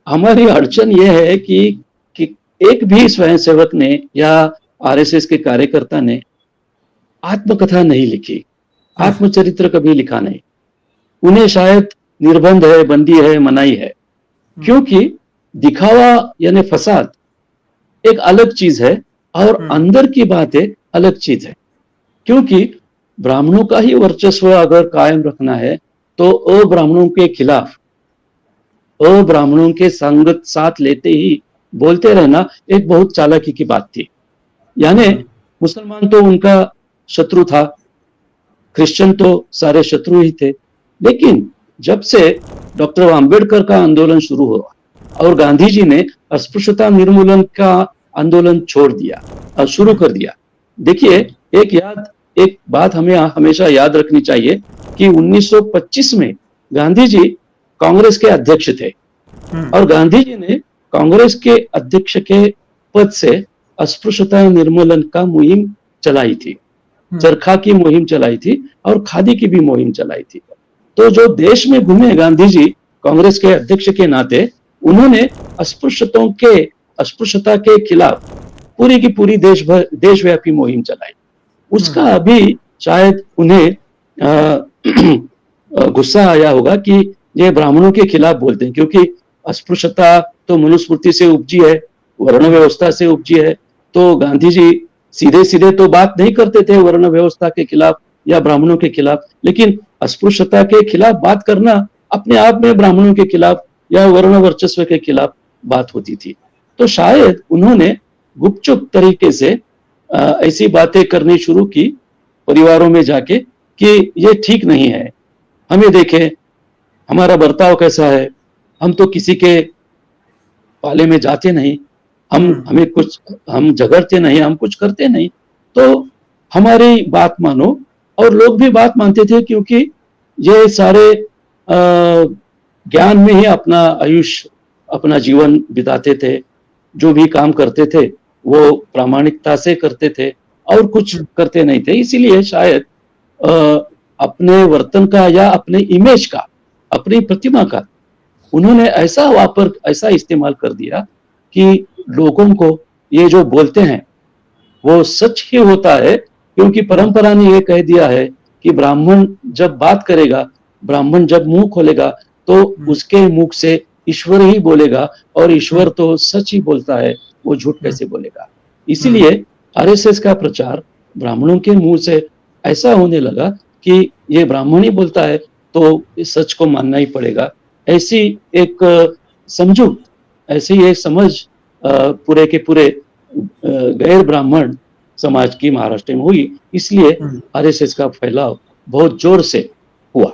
C: हमारी अड़चन ये है कि एक भी स्वयंसेवक ने या आरएसएस के कार्यकर्ता ने आत्मकथा नहीं लिखी, आत्मचरित्र कभी लिखा नहीं। उन्हें शायद निर्बंध है, बंदी है, मनाही है, क्योंकि दिखावा यानी फसाद एक अलग चीज है और अंदर की बातें अलग चीज है। क्योंकि ब्राह्मणों का ही वर्चस्व अगर कायम रखना है तो अब्राह्मणों के खिलाफ, अब्राह्मणों के संगत साथ लेते ही बोलते रहना एक बहुत चालाकी की बात थी। यानी मुसलमान तो उनका शत्रु था, क्रिश्चियन तो सारे शत्रु ही थे। लेकिन जब से डॉक्टर आंबेडकर का आंदोलन शुरू हुआ और गांधी जी ने अस्पृश्यता निर्मूलन का आंदोलन छोड़ दिया और शुरू कर दिया। देखिए, एक बात हमें हमेशा याद रखनी चाहिए कि 1925 में गांधी जी कांग्रेस के अध्यक्ष थे और गांधी जी ने कांग्रेस के अध्यक्ष के पद से अस्पृश्यता निर्मूलन का मुहिम चलाई थी, चरखा की मुहिम चलाई थी और खादी की भी मुहिम चलाई थी। तो जो देश में घूमे गांधी जी कांग्रेस के अध्यक्ष के नाते, उन्होंने अस्पृश्यता के खिलाफ पूरी की पूरी देशव्यापी मुहिम चलाई। उसका अभी शायद उन्हें गुस्सा आया होगा कि ये ब्राह्मणों के खिलाफ बोलते हैं, क्योंकि अस्पृश्यता तो मनुस्मृति से उपजी है, वर्ण व्यवस्था से उपजी है। तो गांधी जी सीधे सीधे तो बात नहीं करते थे वर्ण व्यवस्था के खिलाफ या ब्राह्मणों के खिलाफ, लेकिन अस्पृश्यता के खिलाफ बात करना अपने आप में ब्राह्मणों के खिलाफ या वर्ण वर्चस्व के खिलाफ बात होती थी। तो शायद उन्होंने गुपचुप तरीके से ऐसी बातें करनी शुरू की परिवारों में जाके कि ये ठीक नहीं है, हमें देखें हमारा बर्ताव कैसा है, हम तो किसी के पाले में जाते नहीं, हम झगड़ते नहीं, हम कुछ करते नहीं, तो हमारी बात मानो। और लोग भी बात मानते थे क्योंकि ये सारे ज्ञान में ही अपना आयुष्य, अपना जीवन बिताते थे। जो भी काम करते थे वो प्रामाणिकता से करते थे और कुछ करते नहीं थे। इसीलिए शायद अपने वर्तन का या अपने इमेज का, अपनी प्रतिमा का उन्होंने ऐसा इस्तेमाल कर दिया कि लोगों को ये जो बोलते हैं वो सच ही होता है। क्योंकि परंपरा ने ये कह दिया है कि ब्राह्मण जब बात करेगा, ब्राह्मण जब मुंह खोलेगा तो उसके मुख से ईश्वर ही बोलेगा, और ईश्वर तो सच ही बोलता है, वो झूठ कैसे बोलेगा। इसीलिए आरएसएस का प्रचार ब्राह्मणों के मुंह से ऐसा होने लगा कि ये ब्राह्मण ही बोलता है तो इस सच को मानना ही पड़ेगा। ऐसी एक समझ पूरे के पूरे गैर ब्राह्मण समाज की महाराष्ट्र में हुई। इसलिए आरएसएस का फैलाव बहुत जोर से हुआ।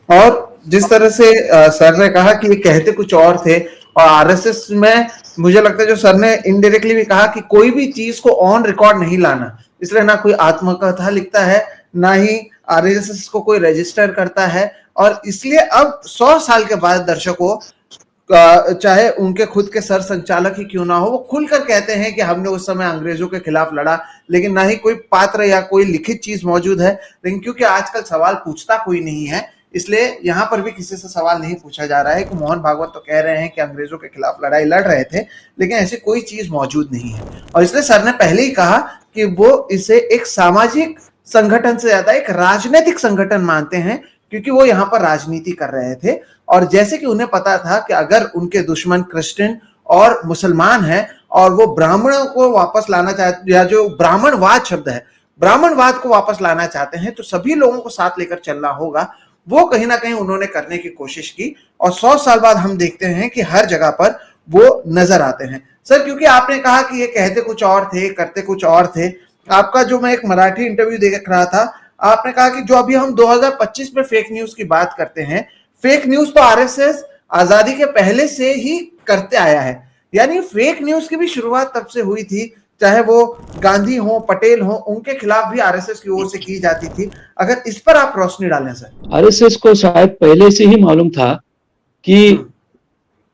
B: और जिस तरह से सर ने कहा कि ये कहते कुछ और थे, और आरएसएस में मुझे लगता है जो सर ने इनडायरेक्टली भी कहा कि कोई भी चीज को ऑन रिकॉर्ड नहीं लाना, इसलिए ना कोई आत्मकथा लिखता है, ना ही आरएसएस को कोई रजिस्टर करता है। और इसलिए अब 100 साल के बाद दर्शकों, चाहे उनके खुद के सर संचालक ही क्यों ना हो, वो खुलकर कहते हैं कि हमने उस समय अंग्रेजों के खिलाफ लड़ा, लेकिन ना ही कोई पात्र या कोई लिखित चीज मौजूद है। लेकिन क्योंकि आजकल सवाल पूछता कोई नहीं है, इसलिए यहां पर भी किसी से सवाल नहीं पूछा जा रहा है कि मोहन भागवत तो कह रहे हैं कि अंग्रेजों के खिलाफ लड़ाई लड़ रहे थे, लेकिन ऐसी कोई चीज मौजूद नहीं है। और इसलिए सर ने पहले ही कहा कि वो इसे एक सामाजिक संगठन से ज्यादा एक राजनीतिक संगठन मानते हैं, क्योंकि वो यहाँ पर राजनीति कर रहे थे। और जैसे कि उन्हें पता था कि अगर उनके दुश्मन क्रिश्चियन और मुसलमान हैं और वो ब्राह्मणों को वापस लाना चाहते, या जो ब्राह्मणवाद शब्द है, ब्राह्मणवाद को वापस लाना चाहते हैं, तो सभी लोगों को साथ लेकर चलना होगा। वो कहीं ना कहीं उन्होंने करने की कोशिश की, और 100 साल बाद हम देखते हैं कि हर जगह पर वो नजर आते हैं। सर, क्योंकि आपने कहा कि ये कहते कुछ और थे, करते कुछ और थे, आपका जो मैं एक मराठी इंटरव्यू देख रहा था, आपने कहा कि जो अभी हम 2025 में फेक न्यूज की बात करते हैं, फेक न्यूज तो आरएसएस आजादी के पहले से ही करते आया है। यानी फेक न्यूज की भी शुरुआत तब से हुई थी, चाहे वो गांधी हो, पटेल हो, उनके खिलाफ भी आरएसएस की ओर से की जाती थी। अगर इस पर आप रोशनी डालें सर।
C: आरएसएस को शायद पहले से ही मालूम था कि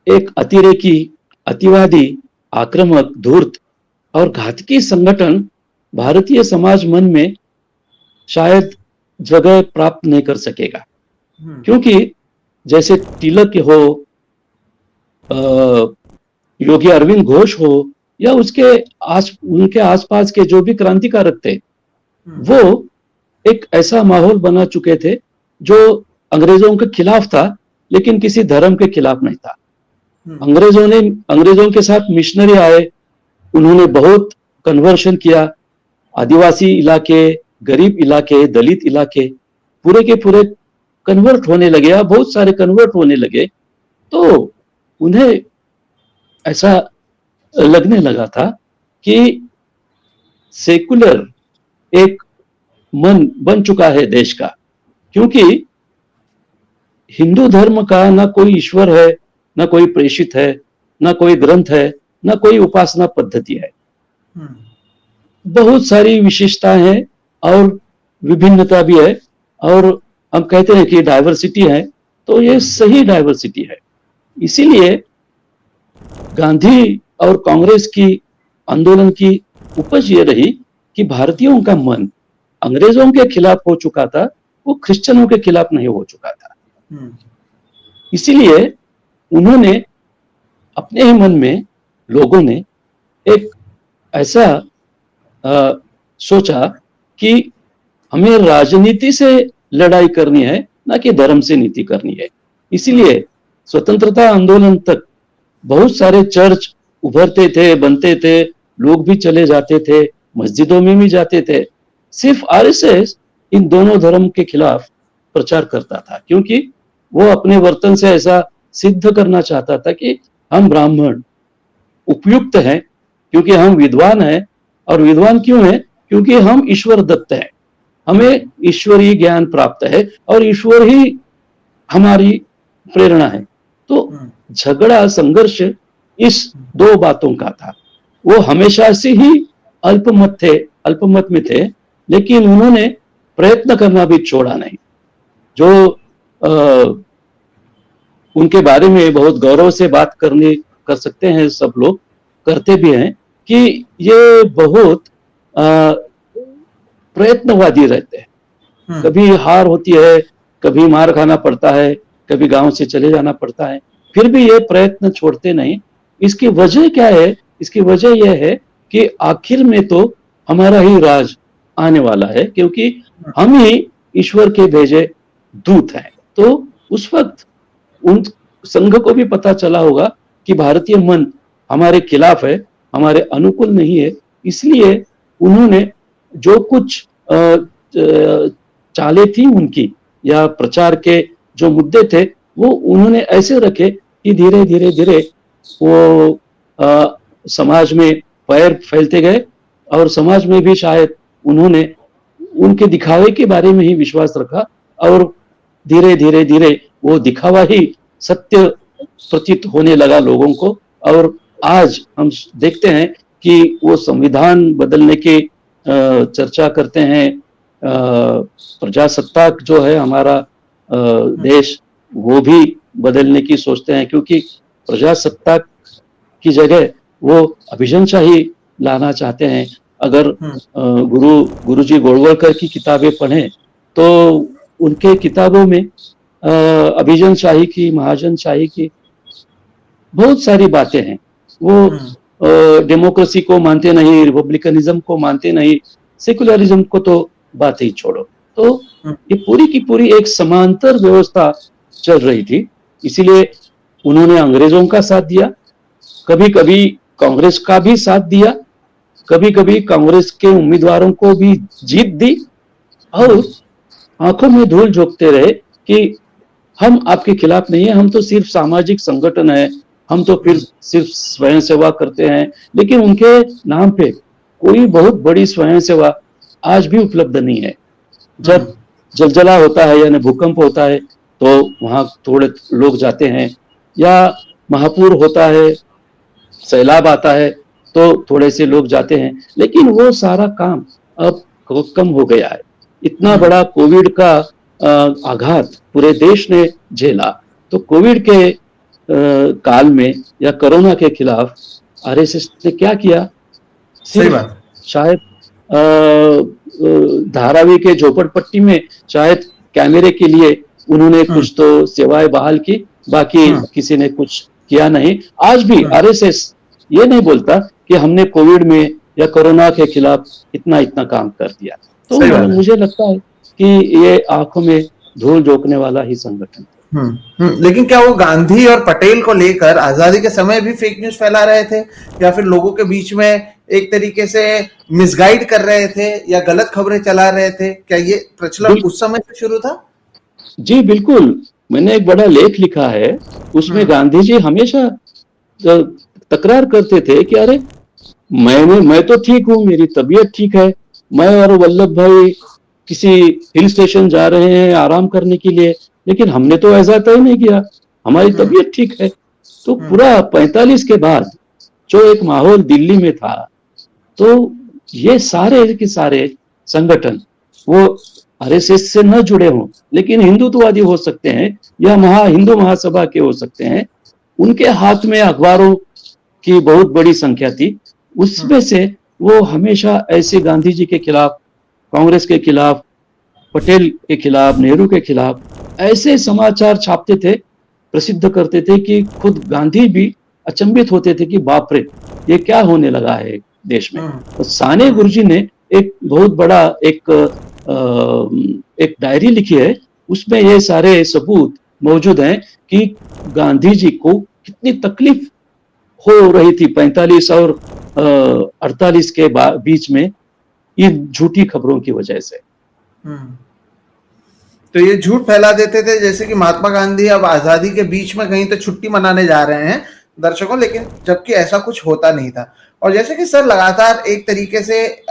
C: एक अतिरेकी, अतिवादी, आक्रामक, धूर्त और घातकी संगठन भारतीय समाज मन में शायद जगह प्राप्त नहीं कर सकेगा, क्योंकि जैसे तिलक हो, योगी अरविंद घोष हो, या उनके आसपास के जो भी क्रांतिकारक थे, वो एक ऐसा माहौल बना चुके थे जो अंग्रेजों के खिलाफ था, लेकिन किसी धर्म के खिलाफ नहीं था। अंग्रेजों के साथ मिशनरी आए, उन्होंने बहुत कन्वर्शन किया। आदिवासी इलाके, गरीब इलाके, दलित इलाके पूरे के पूरे कन्वर्ट होने लगे, या बहुत सारे कन्वर्ट होने लगे। तो उन्हें ऐसा लगने लगा था कि सेकुलर एक मन बन चुका है देश का, क्योंकि हिंदू धर्म का ना कोई ईश्वर है, ना कोई प्रेषित है, ना कोई ग्रंथ है, ना कोई उपासना पद्धति है। बहुत सारी विशेषताएं हैं और विभिन्नता भी है, और हम कहते हैं कि डाइवर्सिटी है, तो ये सही डाइवर्सिटी है। इसीलिए गांधी और कांग्रेस की आंदोलन की उपज ये रही कि भारतीयों का मन अंग्रेजों के खिलाफ हो चुका था, वो क्रिश्चियनों के खिलाफ नहीं हो चुका था। इसीलिए उन्होंने अपने ही मन में, लोगों ने एक ऐसा सोचा कि हमें राजनीति से लड़ाई करनी है, ना कि धर्म से नीति करनी है। इसीलिए स्वतंत्रता आंदोलन तक बहुत सारे चर्च उभरते थे, बनते थे, लोग भी चले जाते थे, मस्जिदों में भी जाते थे। सिर्फ आरएसएस इन दोनों धर्म के खिलाफ प्रचार करता था, क्योंकि वो अपने वर्तन से ऐसा सिद्ध करना चाहता था कि हम ब्राह्मण उपयुक्त हैं, क्योंकि हम विद्वान हैं। और विद्वान क्यों है? क्योंकि हम ईश्वर दत्त हैं, हमें ईश्वरीय ज्ञान प्राप्त है और ईश्वर ही हमारी प्रेरणा है। तो झगड़ा, संघर्ष इस दो बातों का था। वो हमेशा से ही अल्पमत में थे, लेकिन उन्होंने प्रयत्न करना भी छोड़ा नहीं। जो उनके बारे में बहुत गौरव से बात कर सकते हैं, सब लोग करते भी हैं, कि ये बहुत प्रयत्नवादी रहते हैं। कभी हार होती है, कभी मार खाना पड़ता है, कभी गांव से चले जाना पड़ता है, फिर भी ये प्रयत्न छोड़ते नहीं। इसकी वजह क्या है? इसकी वजह यह है कि आखिर में तो हमारा ही राज आने वाला है, क्योंकि हम ही ईश्वर के भेजे दूत हैं। तो उस वक्त उन संघ को भी पता चला होगा कि भारतीय मन हमारे खिलाफ है, हमारे अनुकूल नहीं है। इसलिए उन्होंने जो कुछ चालें थी उनकी, या प्रचार के जो मुद्दे थे, वो उन्होंने ऐसे रखे कि धीरे धीरे वो समाज में पैर फैलते गए, और समाज में भी शायद उन्होंने उनके दिखावे के बारे में ही विश्वास रखा, और धीरे धीरे वो दिखावा ही सत्य प्रतीत होने लगा लोगों को। और आज हम देखते हैं कि वो संविधान बदलने के चर्चा करते हैं, प्रजासत्ताक जो है हमारा देश, वो भी बदलने की सोचते हैं, क्योंकि प्रजासत्ताक की जगह वो अभिजनशाही लाना चाहते हैं। अगर गुरुजी गोलवलकर की किताबें पढ़ें तो उनके किताबों में अभिजनशाही की, महाजनशाही की बहुत सारी बातें हैं। वो डेमोक्रेसी को मानते नहीं, रिपब्लिकनिज्म को मानते नहीं, सेकुलरिज्म को तो बात ही छोड़ो। तो ये पूरी की पूरी एक समांतर व्यवस्था चल रही थी। इसीलिए उन्होंने अंग्रेजों का साथ दिया, कभी कभी कांग्रेस का भी साथ दिया, कभी कभी कांग्रेस के उम्मीदवारों को भी जीत दी, और आंखों में धूल झोंकते रहे कि हम आपके खिलाफ नहीं है, हम तो सिर्फ सामाजिक संगठन है, हम तो फिर सिर्फ स्वयं सेवा करते हैं। लेकिन उनके नाम पे कोई बहुत बड़ी स्वयं सेवा आज भी उपलब्ध नहीं है। जब जलजला होता है यानी भूकंप होता है तो वहां थोड़े लोग जाते हैं, या महापूर होता है, सैलाब आता है तो थोड़े से लोग जाते हैं, लेकिन वो सारा काम अब कम हो गया है। इतना बड़ा कोविड का आघात पूरे देश ने झेला, तो कोविड के काल में या कोरोना के खिलाफ आरएसएस ने क्या किया?
B: सही बात।
C: शायद धारावी के झोपड़पट्टी में शायद कैमरे के लिए उन्होंने कुछ तो सेवाएं बहाल की, बाकी किसी ने कुछ किया नहीं। आज भी आरएसएस ये नहीं बोलता कि हमने कोविड में या कोरोना के खिलाफ इतना काम कर दिया। तो मुझे लगता है कि ये आंखों में धूल झोंकने वाला ही संगठन।
B: लेकिन क्या वो गांधी और पटेल को लेकर आजादी के समय भी फेक न्यूज फैला रहे थे, या फिर लोगों के बीच में एक तरीके से मिसगाइड कर रहे थे या गलत खबरें चला रहे थे? क्या ये प्रचलन उस समय से शुरू था?
C: जी बिल्कुल, मैंने एक बड़ा लेख लिखा है, उसमें गांधी जी हमेशा तकरार करते थे कि अरे मैं तो ठीक हूँ, मेरी तबीयत ठीक है, मैं और वल्लभ भाई किसी हिल स्टेशन जा रहे हैं आराम करने के लिए, लेकिन हमने तो ऐसा तय नहीं किया, हमारी तबीयत ठीक है। तो पूरा 45 के बाद जो एक माहौल दिल्ली में था, तो ये सारे के सारे संगठन वो आरएसएस से न जुड़े हों लेकिन हिंदुत्ववादी हो सकते हैं या हिंदू महासभा के हो सकते हैं, उनके हाथ में अखबारों की बहुत बड़ी संख्या थी। उसमें से वो हमेशा ऐसे गांधी जी के खिलाफ, कांग्रेस के खिलाफ, पटेल के खिलाफ, नेहरू के खिलाफ ऐसे समाचार छापते थे, प्रसिद्ध करते थे कि खुद गांधी भी अचंभित होते थे कि बाप रे ये क्या होने लगा है देश में। तो साने गुरुजी ने एक बहुत बड़ा एक डायरी लिखी है, उसमें ये सारे सबूत मौजूद हैं कि गांधी जी को कितनी तकलीफ हो रही थी 45 और 48 के बीच में इन झूठी खबरों की वजह से।
B: तो ये झूठ फैला देते थे जैसे कि महात्मा गांधी अब आजादी के बीच में कहीं तो छुट्टी मनाने जा रहे हैं दर्शकों, लेकिन जबकि ऐसा कुछ होता नहीं था। और जैसे कि सर लगातार एक तरीके से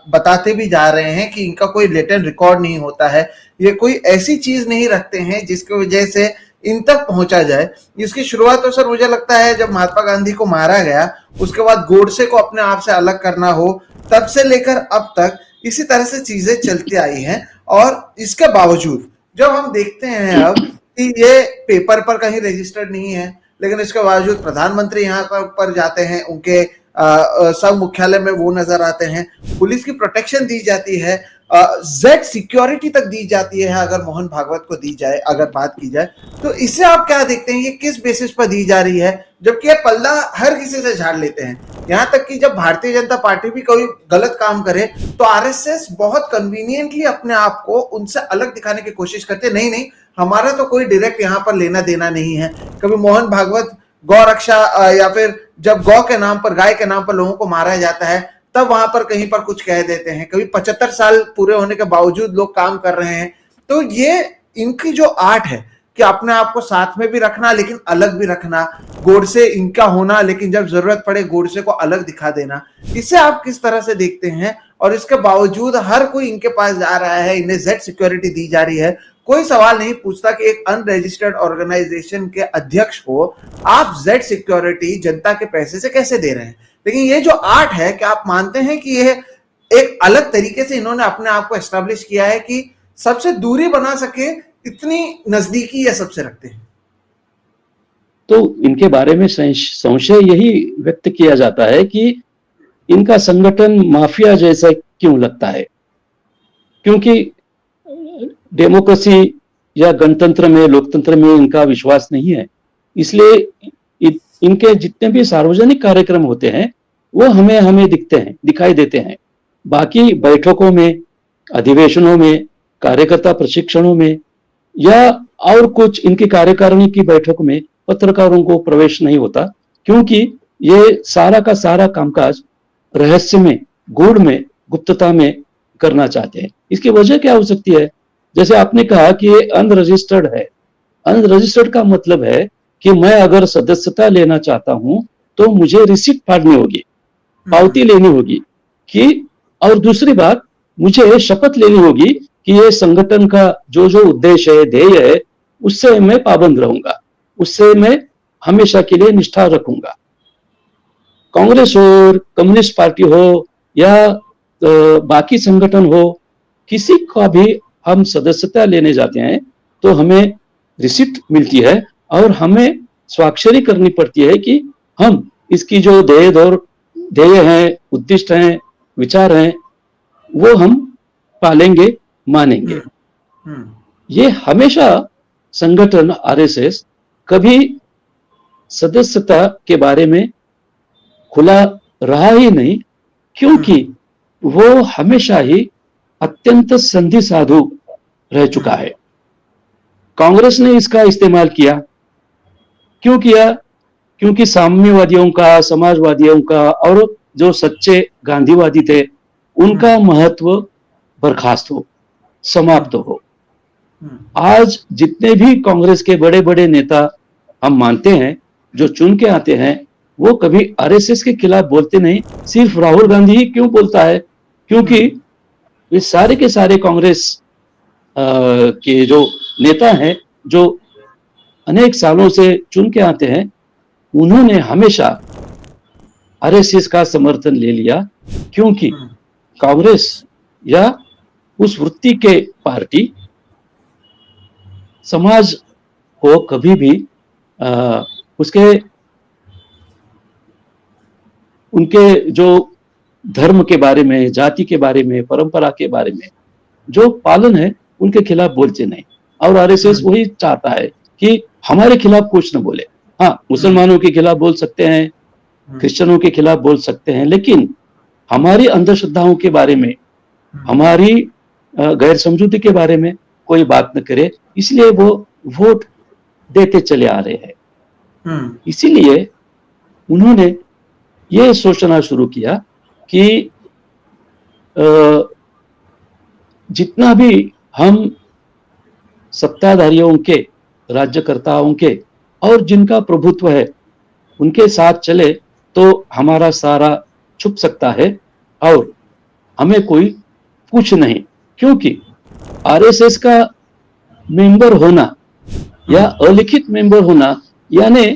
B: बताते भी जा रहे हैं कि इनका कोई लेटेंट रिकॉर्ड नहीं होता है, ये कोई ऐसी चीज नहीं रखते हैं जिसकी वजह से इन तक पहुंचा जाए। इसकी शुरुआत तो सर मुझे लगता है जब महात्मा गांधी को मारा गया, उसके बाद गोडसे को अपने आप से अलग करना हो, तब से लेकर अब तक इसी तरह से चीजें चलती आई हैं। और इसके बावजूद जब हम देखते हैं अब कि ये पेपर पर कहीं रजिस्टर्ड नहीं है, लेकिन इसके बावजूद प्रधानमंत्री यहाँ पर जाते हैं, उनके सब मुख्यालय में वो नजर आते हैं, पुलिस की प्रोटेक्शन दी जाती है, जेड सिक्योरिटी तक दी जाती है अगर मोहन भागवत को दी जाए, अगर बात की जाए तो इससे आप क्या देखते हैं, ये किस बेसिस पर दी जा रही है? जबकि ये पल्ला हर किसी से झाड़ लेते हैं, यहाँ तक कि जब भारतीय जनता पार्टी भी कोई गलत काम करे तो आरएसएस बहुत कन्वीनियंटली अपने आप को उनसे अलग दिखाने की कोशिश करते, नहीं हमारा तो कोई डायरेक्ट यहाँ पर लेना देना नहीं है। कभी मोहन भागवत गौ रक्षा या फिर जब गौ के नाम पर, गाय के नाम पर लोगों को मारा जाता है तब वहां पर कहीं पर कुछ कह देते हैं, कभी 75 साल पूरे होने के बावजूद लोग काम कर रहे हैं। तो ये इनकी जो आर्ट है कि अपने आप को साथ में भी रखना लेकिन अलग भी रखना, गोडसे इनका होना लेकिन जब जरूरत पड़े गोडसे को अलग दिखा देना, इसे आप किस तरह से देखते हैं? और इसके बावजूद हर कोई इनके पास जा रहा है, इन्हें जेड सिक्योरिटी दी जा रही है, कोई सवाल नहीं पूछता कि एक अनरजिस्टर्ड ऑर्गेनाइजेशन के अध्यक्ष को आप जेड सिक्योरिटी जनता के पैसे से कैसे दे रहे हैं? लेकिन ये जो आर्ट है, क्या आप मानते हैं कि ये एक अलग तरीके से इन्होंने अपने आप को एस्टेब्लिश किया है कि सबसे दूरी बना सके, इतनी नजदीकी ये सबसे रखते हैं?
C: तो इनके बारे में संशय यही व्यक्त किया जाता है कि इनका संगठन माफिया जैसा क्यों लगता है, क्योंकि डेमोक्रेसी या गणतंत्र में, लोकतंत्र में इनका विश्वास नहीं है। इसलिए इनके जितने भी सार्वजनिक कार्यक्रम होते हैं वो हमें दिखाई देते हैं। बाकी बैठकों में, अधिवेशनों में, कार्यकर्ता प्रशिक्षणों में या और कुछ इनकी कार्यकारिणी की बैठक में पत्रकारों को प्रवेश नहीं होता, क्योंकि ये सारा का सारा कामकाज रहस्य में, गूढ़ में, गुप्तता में करना चाहते हैं। इसकी वजह क्या हो सकती है? जैसे आपने कहा कि ये अनरजिस्टर्ड है। अनरजिस्टर्ड का मतलब है कि मैं अगर सदस्यता लेना चाहता हूं तो मुझे रिसिप्ट फाड़नी होगी, पावती लेनी होगी कि, और दूसरी बात, मुझे शपथ लेनी होगी कि ये संगठन का जो जो उद्देश्य है, ध्येय है, उससे मैं पाबंद रहूंगा, उससे मैं हमेशा के लिए निष्ठा रखूंगा। कांग्रेस हो, कम्युनिस्ट पार्टी हो या बाकी संगठन हो, किसी का भी हम सदस्यता लेने जाते हैं तो हमें रिसिप्ट मिलती है और हमें स्वाक्षरी करनी पड़ती है कि हम इसकी जो ध्येय हैं, उद्दिष्ट हैं, विचार हैं, वो हम पालेंगे, मानेंगे। ये हमेशा संगठन आरएसएस कभी सदस्यता के बारे में खुला रहा ही नहीं, क्योंकि वो हमेशा ही अत्यंत संधि साधु रह चुका है। कांग्रेस ने इसका इस्तेमाल किया, क्यों किया? क्योंकि साम्यवादियों का, समाजवादियों का और जो सच्चे गांधीवादी थे, उनका महत्व बर्खास्त हो, समाप्त हो। आज जितने भी कांग्रेस के बड़े बड़े नेता हम मानते हैं, जो चुन के आते हैं, वो कभी आरएसएस के खिलाफ बोलते नहीं। सिर्फ राहुल गांधी ही क्यों बोलता है? क्योंकि ये सारे के सारे कांग्रेस के जो नेता हैं, जो अनेक सालों से चुन के आते हैं, उन्होंने हमेशा आरएसएस का समर्थन ले लिया, क्योंकि कांग्रेस या उस वृत्ति के पार्टी समाज को कभी भी उनके जो धर्म के बारे में, जाति के बारे में, परंपरा के बारे में जो पालन है, उनके खिलाफ बोलते नहीं। और आरएसएस वही चाहता है कि हमारे खिलाफ कुछ न बोले। हाँ, मुसलमानों के खिलाफ बोल सकते हैं, क्रिश्चियनों के खिलाफ बोल सकते हैं, लेकिन हमारी अंधश्रद्धाओं के बारे में, हमारी गैर समझूती के बारे में कोई बात न करे। इसलिए वो वोट देते चले आ रहे हैं। इसीलिए उन्होंने ये सोचना शुरू किया कि जितना भी हम सत्ताधारियों के, राज्यकर्ताओं के और जिनका प्रभुत्व है, उनके साथ चले तो हमारा सारा छुप सकता है और हमें कोई कुछ नहीं। क्योंकि आरएसएस का मेंबर होना या अलिखित मेंबर होना यानी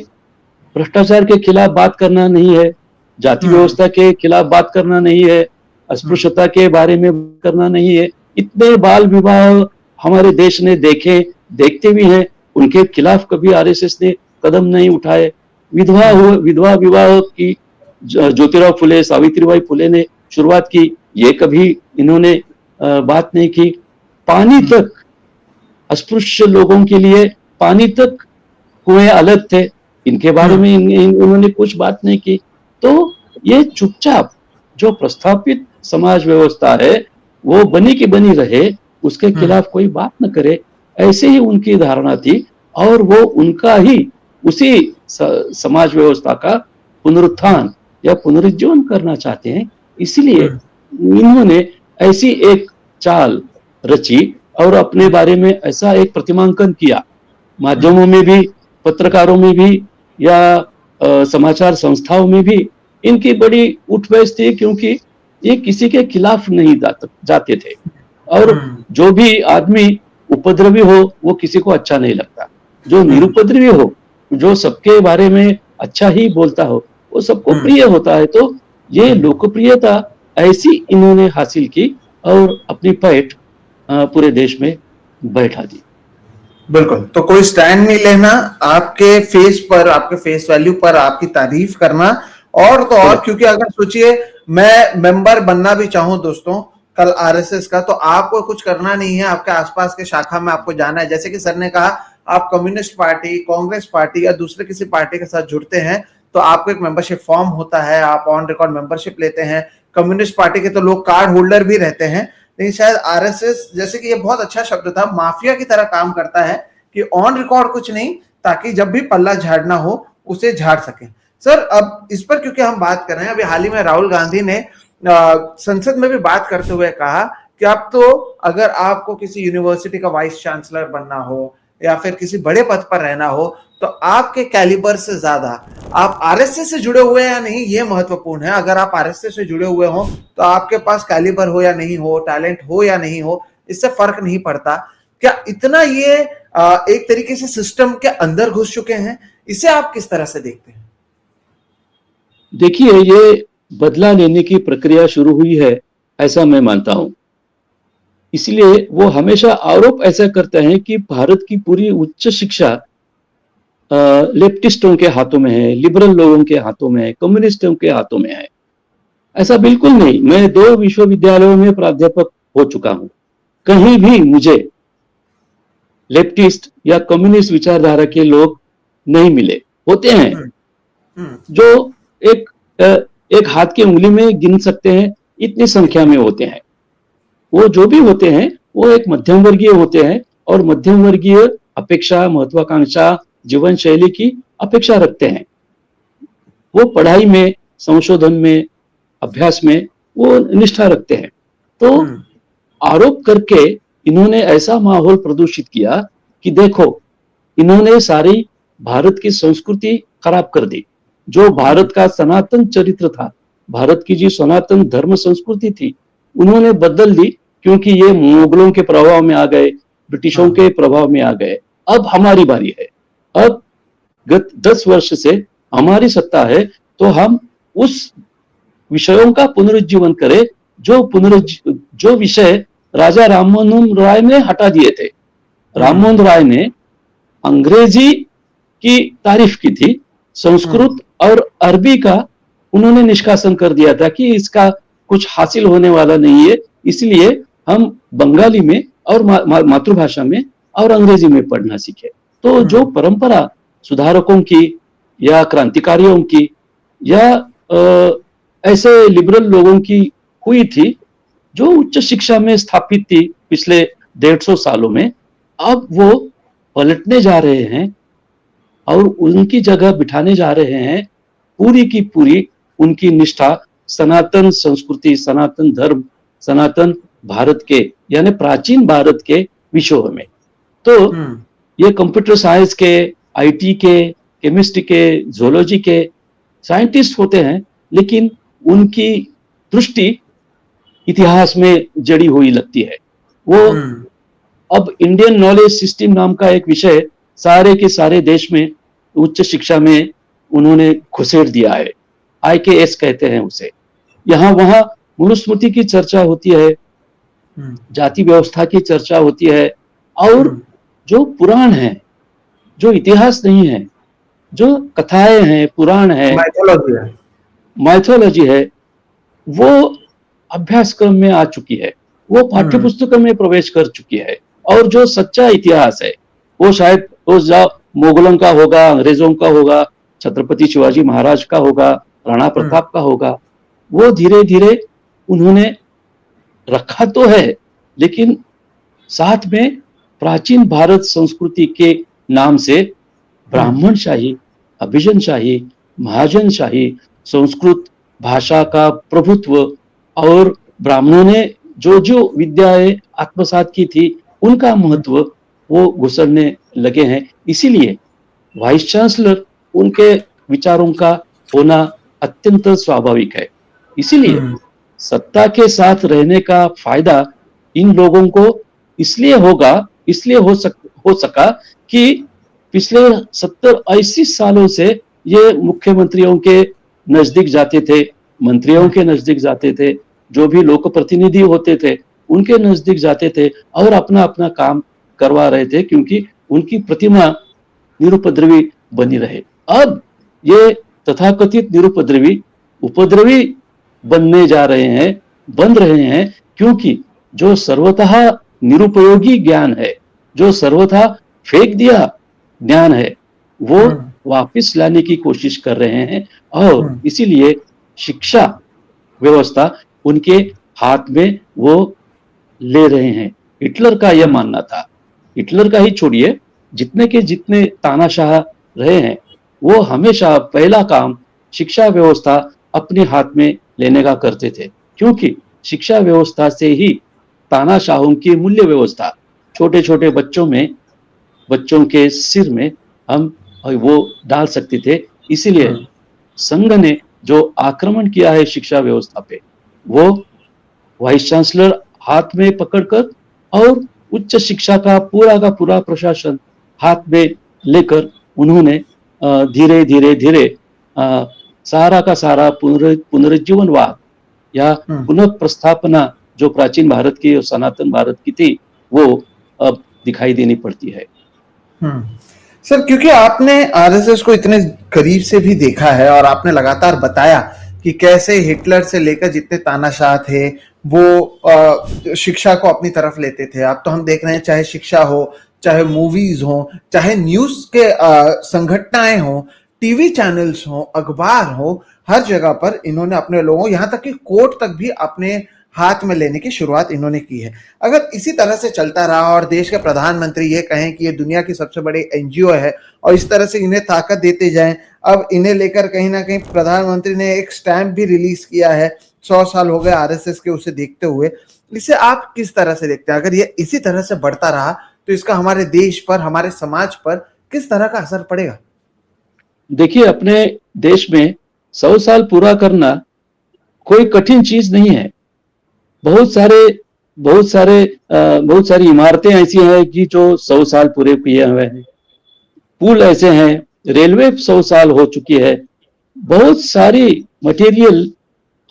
C: भ्रष्टाचार के खिलाफ बात करना नहीं है, जाति व्यवस्था के खिलाफ बात करना नहीं है, अस्पृश्यता के बारे में बात करना नहीं है। इतने बाल विवाह हमारे देश ने देखते भी हैं, उनके खिलाफ कभी आरएसएस ने कदम नहीं उठाए। विधवा विवाह की ज्योतिराव फुले, सावित्रीबाई फुले ने शुरुआत की, ये कभी इन्होंने बात नहीं की। पानी तक, अस्पृश्य लोगों के लिए पानी तक कुएं अलग थे, इनके बारे में इन्होंने कुछ बात नहीं की। तो ये चुपचाप जो प्रस्थापित समाज व्यवस्था है, वो बनी की बनी रहे, उसके खिलाफ कोई बात न करे, ऐसे ही उनकी धारणा थी। और वो उनका ही उसी समाज व्यवस्था का पुनरुत्थान या पुनरुज्जीवन करना चाहते हैं। इसलिए इन्होंने ऐसी एक चाल रची और अपने बारे में ऐसा एक प्रतिमांकन किया, माध्यमों में भी, पत्रकारों में भी या समाचार संस्थाओं में भी इनकी बड़ी उठ बैठ थी, क्योंकि ये किसी के खिलाफ नहीं जाते थे। और जो भी आदमी उपद्रवी हो वो किसी को अच्छा नहीं लगता, जो निरुपद्रवी हो, जो सबके बारे में अच्छा ही बोलता हो, वो सबको प्रिय होता है। तो ये लोकप्रियता ऐसी इन्होंने हासिल की और अपनी पैठ पूरे देश में बैठा दी।
B: बिल्कुल, तो कोई स्टैंड नहीं लेना, आपके फेस पर, आपके फेस वैल्यू पर आपकी तारीफ करना। और तो और, क्योंकि अगर सोचिए मैं मेंबर बनना भी चाहूं दोस्तों कल आरएसएस का, तो आपको कुछ करना नहीं है, आपके आसपास के शाखा में आपको जाना है। जैसे कि सर ने कहा, आप कम्युनिस्ट पार्टी, कांग्रेस पार्टी या दूसरे किसी पार्टी के साथ जुड़ते हैं तो आपको एक मेंबरशिप फॉर्म होता है, आप ऑन रिकॉर्ड मेंबरशिप लेते हैं। कम्युनिस्ट पार्टी के तो लोग कार्ड होल्डर भी रहते हैं, लेकिन शायद आरएसएस, जैसे कि ये बहुत अच्छा शब्द था, माफिया की तरह काम करता है कि ऑन रिकॉर्ड कुछ नहीं, ताकि जब भी पल्ला झाड़ना हो उसे झाड़ सके। सर, अब इस पर क्योंकि हम बात कर रहे हैं, अभी हाल ही में राहुल गांधी ने संसद में भी बात करते हुए कहा कि अब तो अगर आपको किसी यूनिवर्सिटी का वाइस चांसलर बनना हो या फिर किसी बड़े पद पर रहना हो, तो तो आपके कैलिबर से ज्यादा आप आरएसएस से जुड़े हुए हैं या नहीं, ये महत्वपूर्ण है। अगर आप आरएसएस से जुड़े हुए हो तो आपके पास कैलिबर हो या नहीं हो, टैलेंट हो या नहीं हो, इससे फर्क नहीं पड़ता। क्या इतना ये एक तरीके से सिस्टम के अंदर घुस चुके हैं? इसे आप किस तरह से देखते हैं?
C: देखिए, ये बदला लेने की प्रक्रिया शुरू हुई है, ऐसा मैं मानता हूं। इसलिए वो हमेशा आरोप ऐसा करते हैं कि भारत की पूरी उच्च शिक्षा लेफ्टिस्टों के हाथों में है, लिबरल लोगों के हाथों में है, कम्युनिस्टों के हाथों में है। ऐसा बिल्कुल नहीं। मैं 2 विश्वविद्यालयों में प्राध्यापक हो चुका हूं। कहीं भी मुझे लेफ्टिस्ट या कम्युनिस्ट विचारधारा के लोग नहीं मिले। होते हैं जो एक हाथ की उंगली में गिन सकते हैं, इतनी संख्या में होते हैं। वो जो भी होते हैं वो एक मध्यम वर्गीय होते हैं और मध्यम वर्गीय अपेक्षा, महत्वाकांक्षा, जीवन शैली की अपेक्षा रखते हैं। वो पढ़ाई में, संशोधन में, अभ्यास में वो निष्ठा रखते हैं। तो आरोप करके इन्होंने ऐसा माहौल प्रदूषित किया कि देखो, इन्होंने सारी भारत की संस्कृति खराब कर दी। जो भारत का सनातन चरित्र था, भारत की जो सनातन धर्म संस्कृति थी, उन्होंने बदल दी, क्योंकि ये मुगलों के प्रभाव में आ गए, ब्रिटिशों के प्रभाव में आ गए। अब हमारी बारी है। अब गत 10 वर्ष से हमारी सत्ता है, तो हम उस विषयों का पुनरुज्जीवन करें जो विषय राजा राममोहन राय ने हटा दिए थे। राममोहन राय ने अंग्रेजी की तारीफ की थी, संस्कृत और अरबी का उन्होंने निष्कासन कर दिया था कि इसका कुछ हासिल होने वाला नहीं है, इसलिए हम बंगाली में और मातृभाषा में और अंग्रेजी में पढ़ना सीखे। तो जो परंपरा सुधारकों की या क्रांतिकारियों की या ऐसे लिबरल लोगों की हुई थी, जो उच्च शिक्षा में स्थापित थी पिछले 150 सालों में, अब वो पलटने जा रहे हैं और उनकी जगह बिठाने जा रहे हैं पूरी की पूरी उनकी निष्ठा सनातन संस्कृति, सनातन धर्म, सनातन भारत के यानी प्राचीन भारत के विषयों में। तो ये कंप्यूटर साइंस के, आईटी के, केमिस्ट्री के, जूलॉजी के साइंटिस्ट होते हैं, लेकिन उनकी दृष्टि इतिहास में जड़ी हुई लगती है। वो अब इंडियन नॉलेज सिस्टम नाम का एक विषय सारे के सारे देश में उच्च शिक्षा में उन्होंने घुसेड़ दिया है। IKS कहते हैं उसे। यहाँ वहां मनुस्मृति की चर्चा होती है, जाति व्यवस्था की चर्चा होती है, और जो पुराण है, जो इतिहास नहीं है, जो कथाएं हैं, पुराण है, माइथोलॉजी है, वो अभ्यासक्रम में आ चुकी है, वो पाठ्य पुस्तकों में प्रवेश कर चुकी है। और जो सच्चा इतिहास है वो शायद मुगलों का होगा, अंग्रेजों का होगा, छत्रपति शिवाजी महाराज का होगा, राणा प्रताप का होगा। वो धीरे धीरे उन्होंने रखा तो है, लेकिन साथ में प्राचीन भारत संस्कृति के नाम से ब्राह्मणशाही, अभिजनशाही, महाजनशाही, संस्कृत भाषा का प्रभुत्व और ब्राह्मणों ने जो जो विद्याएं आत्मसात की थी उनका महत्व वो घुसड़ने लगे हैं। इसीलिए वाइस चांसलर उनके विचारों का होना अत्यंत स्वाभाविक है। इसीलिए सत्ता के साथ रहने का फायदा इन लोगों को इसलिए हो सका कि पिछले 70-80 सालों से ये मुख्यमंत्रियों के नजदीक जाते थे, मंत्रियों के नजदीक जाते थे, जो भी लोक प्रतिनिधि होते थे उनके नजदीक जाते थे और अपना अपना काम करवा रहे थे, क्योंकि उनकी प्रतिमा निरुपद्रवी बनी रहे। अब ये तथाकथित निरुपद्रवी उपद्रवी बनने जा रहे हैं, बन रहे हैं, क्योंकि जो सर्वतः निरुपयोगी ज्ञान है, जो सर्वथा फेंक दिया ज्ञान है, वो वापस लाने की कोशिश कर रहे हैं। और इसीलिए शिक्षा व्यवस्था उनके हाथ में वो ले रहे हैं। हिटलर का यह मानना था, हिटलर का ही छोड़िए, जितने के जितने तानाशाह रहे हैं, वो हमेशा पहला काम शिक्षा व्यवस्था अपने हाथ में लेने का करते थे, क्योंकि शिक्षा व्यवस्था से ही तानाशाहों की मूल्य व्यवस्था छोटे छोटे बच्चों के सिर में हम और वो डाल सकते थे। इसीलिए संघ ने जो आक्रमण किया है शिक्षा व्यवस्था पे, वो वाइस चांसलर हाथ में पकड़कर और उच्च शिक्षा का पूरा प्रशासन हाथ में लेकर उन्होंने धीरे धीरे धीरे सारा का सारा पुनरुज्जीवनवाद या पुनः प्रस्थापना जो प्राचीन भारत की और सनातन भारत की थी, वो अब दिखाई देनी पड़ती है।
B: सर, क्योंकि आपने आरएसएस को इतने करीब से भी देखा है और आपने लगातार बताया कि कैसे हिटलर से लेकर जितने तानाशाह थे वो शिक्षा को अपनी तरफ लेते थे। अब तो हम देख रहे हैं, चाहे शिक्षा हो, चाहे मूवीज हो, चाहे न्यूज के संघटनाएं हो, टीवी चैनल्स हो, अखबार हो, हर जगह पर इन्होंने अपने लोगों, यहाँ तक कि कोर्ट तक भी अपने हाथ में लेने की शुरुआत इन्होंने की है। अगर इसी तरह से चलता रहा और देश के प्रधानमंत्री ये कहें कि ये दुनिया की सबसे बड़ी एनजीओ है और इस तरह से इन्हें ताकत देते जाएं, अब इन्हें लेकर कहीं ना कहीं प्रधानमंत्री ने एक स्टैम्प भी रिलीज किया है, 100 साल हो गए आरएसएस के, उसे देखते हुए इसे आप किस तरह से देखते हैं? अगर ये इसी तरह से बढ़ता रहा तो इसका हमारे देश पर, हमारे समाज पर किस तरह का असर पड़ेगा?
C: देखिए, अपने देश में 100 साल पूरा करना कोई कठिन चीज नहीं है। बहुत सारी इमारतें ऐसी हैं कि जो 100 साल पूरे किए हुए हैं, पुल ऐसे हैं, रेलवे 100 साल हो चुकी है, बहुत सारी मटेरियल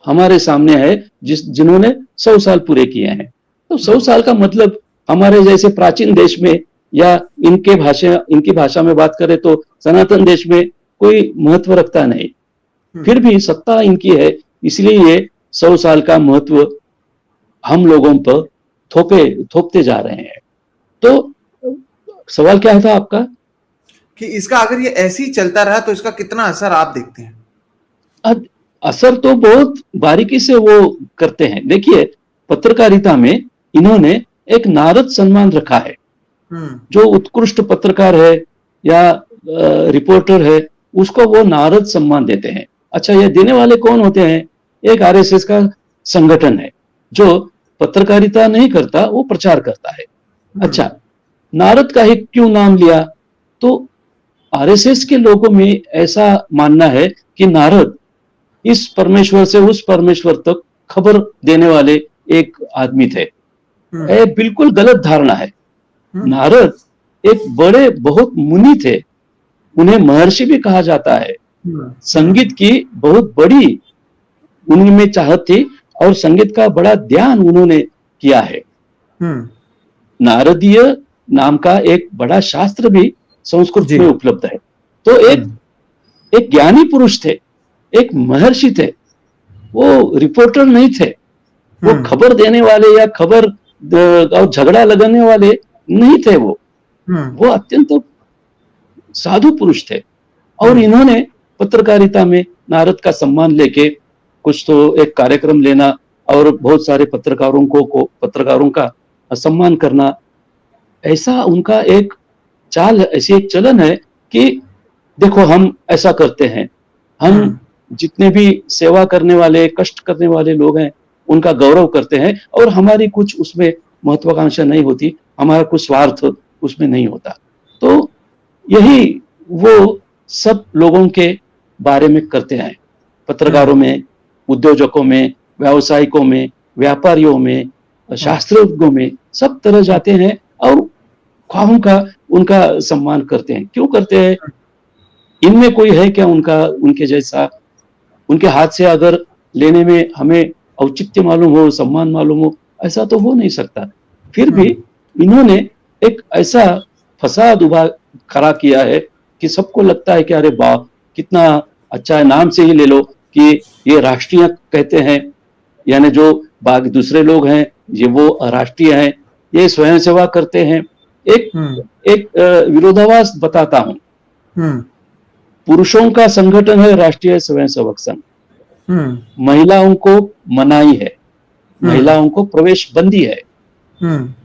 C: हमारे सामने है जिन्होंने 100 साल पूरे किए हैं। तो 100 साल का मतलब हमारे जैसे प्राचीन देश में या इनकी भाषा में बात करें तो सनातन देश में कोई महत्व रखता नहीं। फिर भी सत्ता इनकी है, इसलिए ये 100 साल का महत्व हम लोगों पर थोपते जा रहे हैं। तो सवाल क्या था आपका?
B: कि इसका अगर ये ऐसे ही चलता रहा तो इसका कितना असर आप देखते हैं?
C: असर तो बहुत बारीकी से वो करते हैं। देखिए, पत्रकारिता में इन्होंने एक नारद सम्मान रखा है। जो उत्कृष्ट पत्रकार है या रिपोर्टर है, उसको वो नारद सम्मान देते हैं। अच्छा, ये देने वाले कौन होते हैं? एक आरएसएस का संगठन है जो पत्रकारिता नहीं करता, वो प्रचार करता है। अच्छा, नारद का ही क्यों नाम लिया? तो आरएसएस के लोगों में ऐसा मानना है कि नारद इस परमेश्वर से उस परमेश्वर तक खबर देने वाले एक आदमी थे। यह बिल्कुल गलत धारणा है। नारद एक बड़े बहुत मुनि थे, उन्हें महर्षि भी कहा जाता है। संगीत की बहुत बड़ी उनमें चाहत थी और संगीत का बड़ा ध्यान उन्होंने किया है। नारदीय नाम का एक बड़ा शास्त्र भी संस्कृत में उपलब्ध है। तो एक ज्ञानी पुरुष थे, एक महर्षि थे, वो रिपोर्टर नहीं थे, वो खबर देने वाले या खबर और झगड़ा लगाने वाले नहीं थे। वो अत्यंत साधु पुरुष थे और इन्होंने पत्रकारिता में नारद का सम्मान लेके कुछ तो एक कार्यक्रम लेना और बहुत सारे पत्रकारों का सम्मान करना, ऐसा उनका एक चाल, ऐसी एक चलन है कि देखो हम ऐसा करते हैं, हम जितने भी सेवा करने वाले, कष्ट करने वाले लोग हैं उनका गौरव करते हैं और हमारी कुछ उसमें महत्वाकांक्षा नहीं होती, हमारा कुछ स्वार्थ उसमें नहीं होता। तो यही वो सब लोगों के बारे में करते हैं। पत्रकारों में, उद्योजकों में, व्यावसायिकों में, व्यापारियों में, शास्त्रज्ञों में, सब तरह जाते हैं और ख्वाहों का उनका सम्मान करते हैं। क्यों करते हैं? इनमें कोई है क्या उनके जैसा? उनके हाथ से अगर लेने में हमें औचित्य मालूम हो, सम्मान मालूम हो, ऐसा तो हो नहीं सकता। फिर भी इन्होंने एक ऐसा फसाद खड़ा किया है कि सबको लगता है कि अरे वाह कितना अच्छा है, नाम से ही ले लो कि ये राष्ट्रीय कहते हैं, यानी जो बाकी दूसरे लोग हैं ये वो राष्ट्रीय हैं, ये स्वयं सेवा करते हैं। एक विरोधाभास बताता हूं। पुरुषों का संगठन है राष्ट्रीय स्वयंसेवक संघ, महिलाओं को मनाही है, महिलाओं को प्रवेश बंदी है।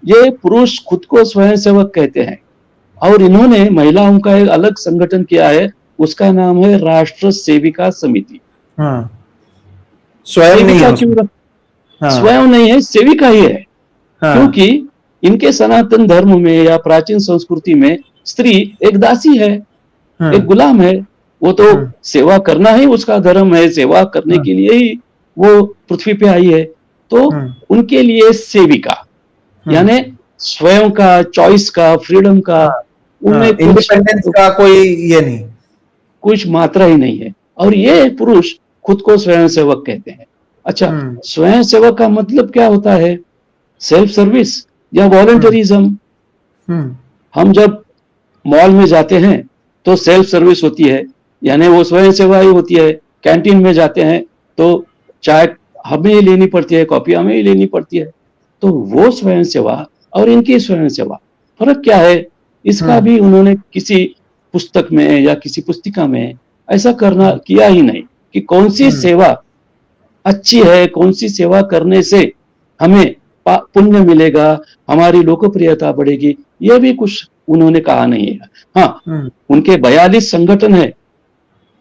C: ये पुरुष खुद को स्वयंसेवक कहते हैं और इन्होंने महिलाओं का एक अलग संगठन किया है, उसका नाम है राष्ट्र सेविका समिति।
B: स्वयं नहीं है,
C: स्वयं नहीं है, सेविका ही है। क्योंकि इनके सनातन धर्म में या प्राचीन संस्कृति में स्त्री एक दासी है, एक गुलाम है, वो तो सेवा करना ही उसका धर्म है, सेवा करने के लिए ही वो पृथ्वी पे आई है। तो उनके लिए सेविका, यानी स्वयं का, चॉइस का, फ्रीडम का, उनमें
B: इंडिपेंडेंस का कोई ये नहीं,
C: कुछ मात्रा ही नहीं है। और ये पुरुष खुद को स्वयंसेवक कहते हैं। अच्छा, स्वयंसेवक का मतलब क्या होता है? सेल्फ सर्विस या वॉलंटरिज्म। हम जब मॉल में जाते हैं तो सेल्फ सर्विस होती है, यानी वो स्वयं सेवा ही होती है। कैंटीन में जाते हैं तो चाय हमें ही लेनी पड़ती है, कॉफी हमें ही लेनी पड़ती है। तो वो स्वयं सेवा और इनकी स्वयं सेवा, फर्क क्या है? इसका भी उन्होंने किसी पुस्तक में या किसी पुस्तिका में ऐसा करना किया ही नहीं कि कौन सी सेवा अच्छी है, कौन सी सेवा करने से हमें पुण्य मिलेगा, हमारी लोकप्रियता बढ़ेगी, यह भी कुछ उन्होंने कहा नहीं है। हाँ, उनके 42 संगठन है,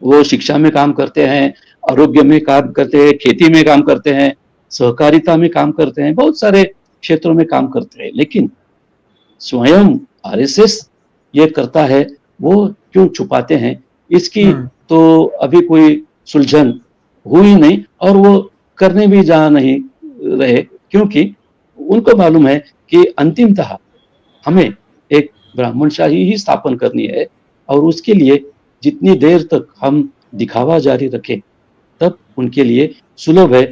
C: वो शिक्षा में काम करते हैं, आरोग्य में काम करते हैं, खेती में काम करते हैं, सहकारिता में काम करते हैं, बहुत सारे क्षेत्रों में काम करते हैं। लेकिन स्वयं आरएसएस ये करता है, वो क्यों छुपाते हैं? इसकी तो अभी कोई सुलझन हुई नहीं, और वो करने भी जा नहीं रहे, क्योंकि उनको मालूम है कि अंतिमतः हमें एक ब्राह्मणशाही ही स्थापन करनी है, और उसके लिए जितनी देर तक हम दिखावा जारी रखें तब उनके लिए सुलभ है।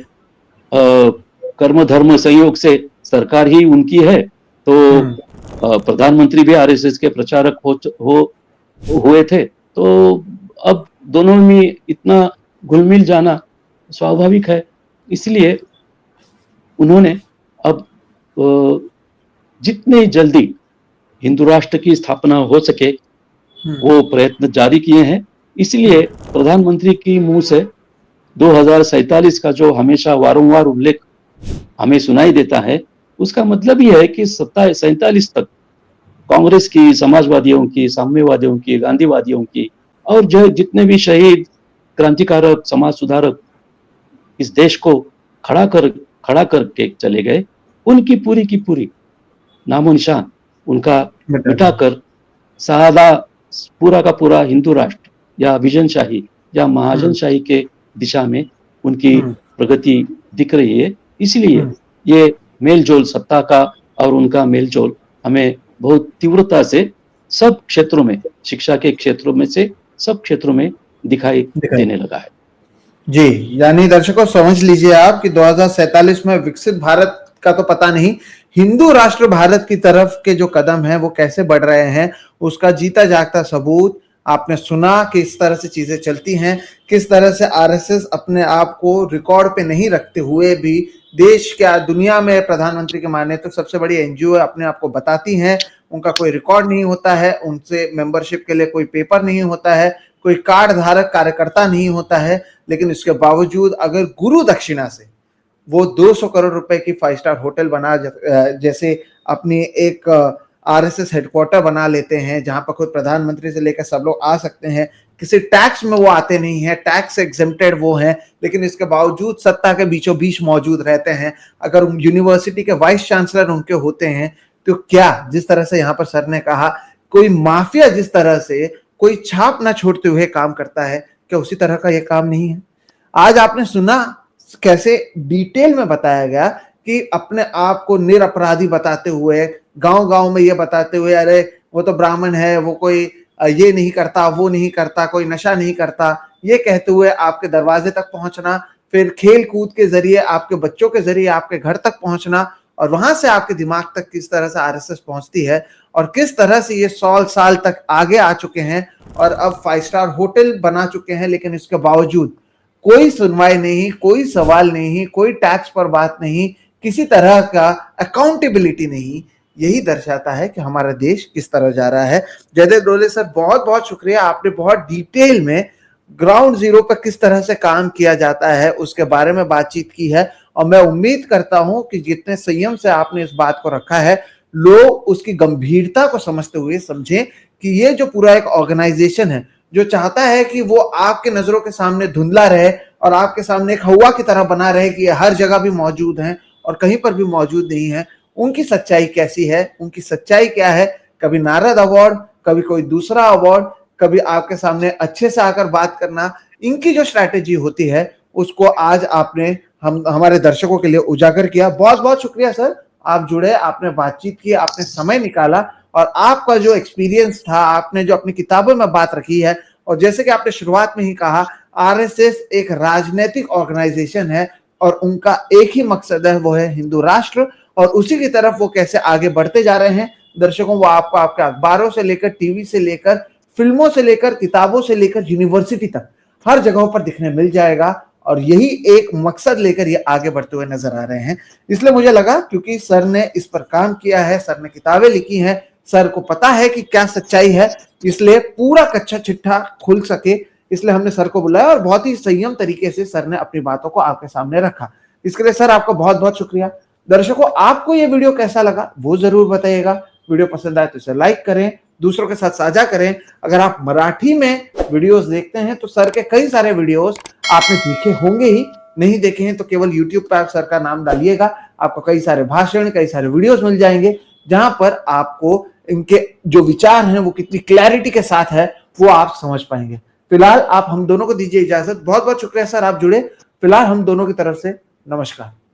C: कर्म धर्म संयोग से सरकार ही उनकी है, तो प्रधानमंत्री भी आरएसएस के प्रचारक हुए थे, तो अब दोनों में इतना घुल-मिल जाना स्वाभाविक है। इसलिए उन्होंने अब जितने जल्दी हिंदू राष्ट्र की स्थापना हो सके वो प्रयत्न जारी किए हैं। इसलिए प्रधानमंत्री की मुंह से 2047 का जो हमेशा वारंवार उल्लेख हमें सुनाई देता है, उसका मतलब ही है कि 47 तक कांग्रेस की, समाजवादियों की, साम्यवादियों की, गांधीवादियों की, और जो जितने भी शहीद, क्रांतिकारक, समाज सुधारक इस देश को खड़ा करके चले गए, उनकी पूरी की पूरी नामो निशान उनका मिटाकर सादा पूरा का पूरा हिंदू राष्ट्र या विजनशाही या महाजनशाही के दिशा में उनकी प्रगति दिख रही है। इसलिए ये मेलजोल सत्ता का और उनका मेलजोल हमें बहुत तीव्रता से सब क्षेत्रों में, शिक्षा के क्षेत्रों में से सब क्षेत्रों में दिखाई देने लगा है।
B: जी, यानी दर्शकों समझ लीजिए आप कि 2047 में विकसित भारत का तो पता नहीं, हिंदू राष्ट्र भारत की तरफ के जो कदम हैं वो कैसे बढ़ रहे हैं, उसका जीता जागता सबूत आपने सुना कि इस तरह से चीजें चलती हैं, किस तरह से आरएसएस अपने आप को रिकॉर्ड पे नहीं रखते हुए भी देश क्या दुनिया में प्रधानमंत्री के माने तो सबसे बड़ी एनजीओ अपने आप को बताती हैं, उनका कोई रिकॉर्ड नहीं होता है, उनसे मेंबरशिप के लिए कोई पेपर नहीं होता है, कोई कार्ड धारक कार्यकर्ता नहीं होता है, लेकिन इसके बावजूद अगर गुरु दक्षिणा से वो 200 करोड़ रुपए की 5 स्टार होटल बना जैसे अपनी एक आरएसएस हेडक्वार्टर बना लेते हैं जहां पर खुद प्रधानमंत्री से लेकर सब लोग आ सकते हैं, किसी टैक्स में वो आते नहीं है, टैक्स एग्जेम्प्टेड वो हैं, लेकिन इसके बावजूद सत्ता के बीचों बीच मौजूद रहते हैं। अगर यूनिवर्सिटी के वाइस चांसलर उनके होते हैं तो क्या, जिस तरह से यहाँ पर सर ने कहा, कोई माफिया जिस तरह से कोई छाप ना छोड़ते हुए काम करता है, क्या उसी तरह का यह काम नहीं है? आज आपने सुना कैसे डिटेल में बताया गया कि अपने आप को निरपराधी बताते हुए, गांव-गांव में ये बताते हुए, अरे वो तो ब्राह्मण है, वो कोई ये नहीं करता, वो नहीं करता, कोई नशा नहीं करता, ये कहते हुए आपके दरवाजे तक पहुंचना, फिर खेल कूद के जरिए, आपके बच्चों के जरिए आपके घर तक पहुंचना, और वहां से आपके दिमाग तक किस तरह से आरएसएस पहुंचती है और किस तरह से ये 100 साल तक आगे आ चुके हैं और अब 5 स्टार होटल बना चुके हैं, लेकिन इसके बावजूद कोई सुनवाई नहीं, कोई सवाल नहीं, कोई टैक्स पर बात नहीं, किसी तरह का अकाउंटेबिलिटी नहीं। यही दर्शाता है कि हमारा देश किस तरह जा रहा है। जयदेव डोले सर, बहुत बहुत शुक्रिया, आपने बहुत डिटेल में ग्राउंड जीरो पर किस तरह से काम किया जाता है उसके बारे में बातचीत की है, और मैं उम्मीद करता हूं कि जितने संयम से आपने इस बात को रखा है, लोग उसकी गंभीरता को समझते हुए समझें कि ये जो पूरा एक ऑर्गेनाइजेशन है जो चाहता है कि वो आपके नजरों के सामने धुंधला रहे और आपके सामने एक हवा की तरह बना रहे कि हर जगह भी मौजूद हैं और कहीं पर भी मौजूद नहीं है, उनकी सच्चाई कैसी है, उनकी सच्चाई क्या है। कभी नारद अवार्ड, कभी कोई दूसरा अवार्ड, कभी आपके सामने अच्छे से आकर बात करना, इनकी जो स्ट्रैटेजी होती है उसको आज आपने हमारे दर्शकों के लिए उजागर किया। बहुत बहुत शुक्रिया सर, आप जुड़े, आपने बातचीत की, आपने समय निकाला और आपका जो एक्सपीरियंस था, आपने जो अपनी किताबों में बात रखी है, और जैसे कि आपने शुरुआत में ही कहा, आरएसएस एक राजनीतिक ऑर्गेनाइजेशन है और उनका एक ही मकसद है, वो है हिंदू राष्ट्र, और उसी की तरफ वो कैसे आगे बढ़ते जा रहे हैं। दर्शकों, वो आपको आपके अखबारों से लेकर, टीवी से लेकर, फिल्मों से लेकर, किताबों से लेकर, यूनिवर्सिटी तक हर जगहों पर दिखने मिल जाएगा और यही एक मकसद लेकर ये आगे बढ़ते हुए नजर आ रहे हैं। इसलिए मुझे लगा, क्योंकि सर ने इस पर काम किया है, सर ने किताबें लिखी हैं, सर को पता है कि क्या सच्चाई है, इसलिए पूरा कच्चा चिट्ठा खुल सके, इसलिए हमने सर को बुलाया और बहुत ही संयम तरीके से सर ने अपनी बातों को आपके सामने रखा। इसके लिए सर आपका बहुत बहुत शुक्रिया। दर्शकों, आपको ये वीडियो कैसा लगा वो जरूर बताइएगा। वीडियो पसंद आए तो इसे लाइक करें, दूसरों के साथ साझा करें। अगर आप मराठी में वीडियोस देखते हैं तो सर के कई सारे वीडियोस आपने देखे होंगे ही, नहीं देखे हैं तो केवल यूट्यूब पर आप सर का नाम डालिएगा, आपको कई सारे भाषण, कई सारे वीडियोस मिल जाएंगे जहां पर आपको इनके जो विचार हैं वो कितनी क्लैरिटी के साथ है वो आप समझ पाएंगे। फिलहाल आप हम दोनों को दीजिए इजाजत। बहुत बहुत शुक्रिया सर, आप जुड़े। फिलहाल हम दोनों की तरफ से नमस्कार।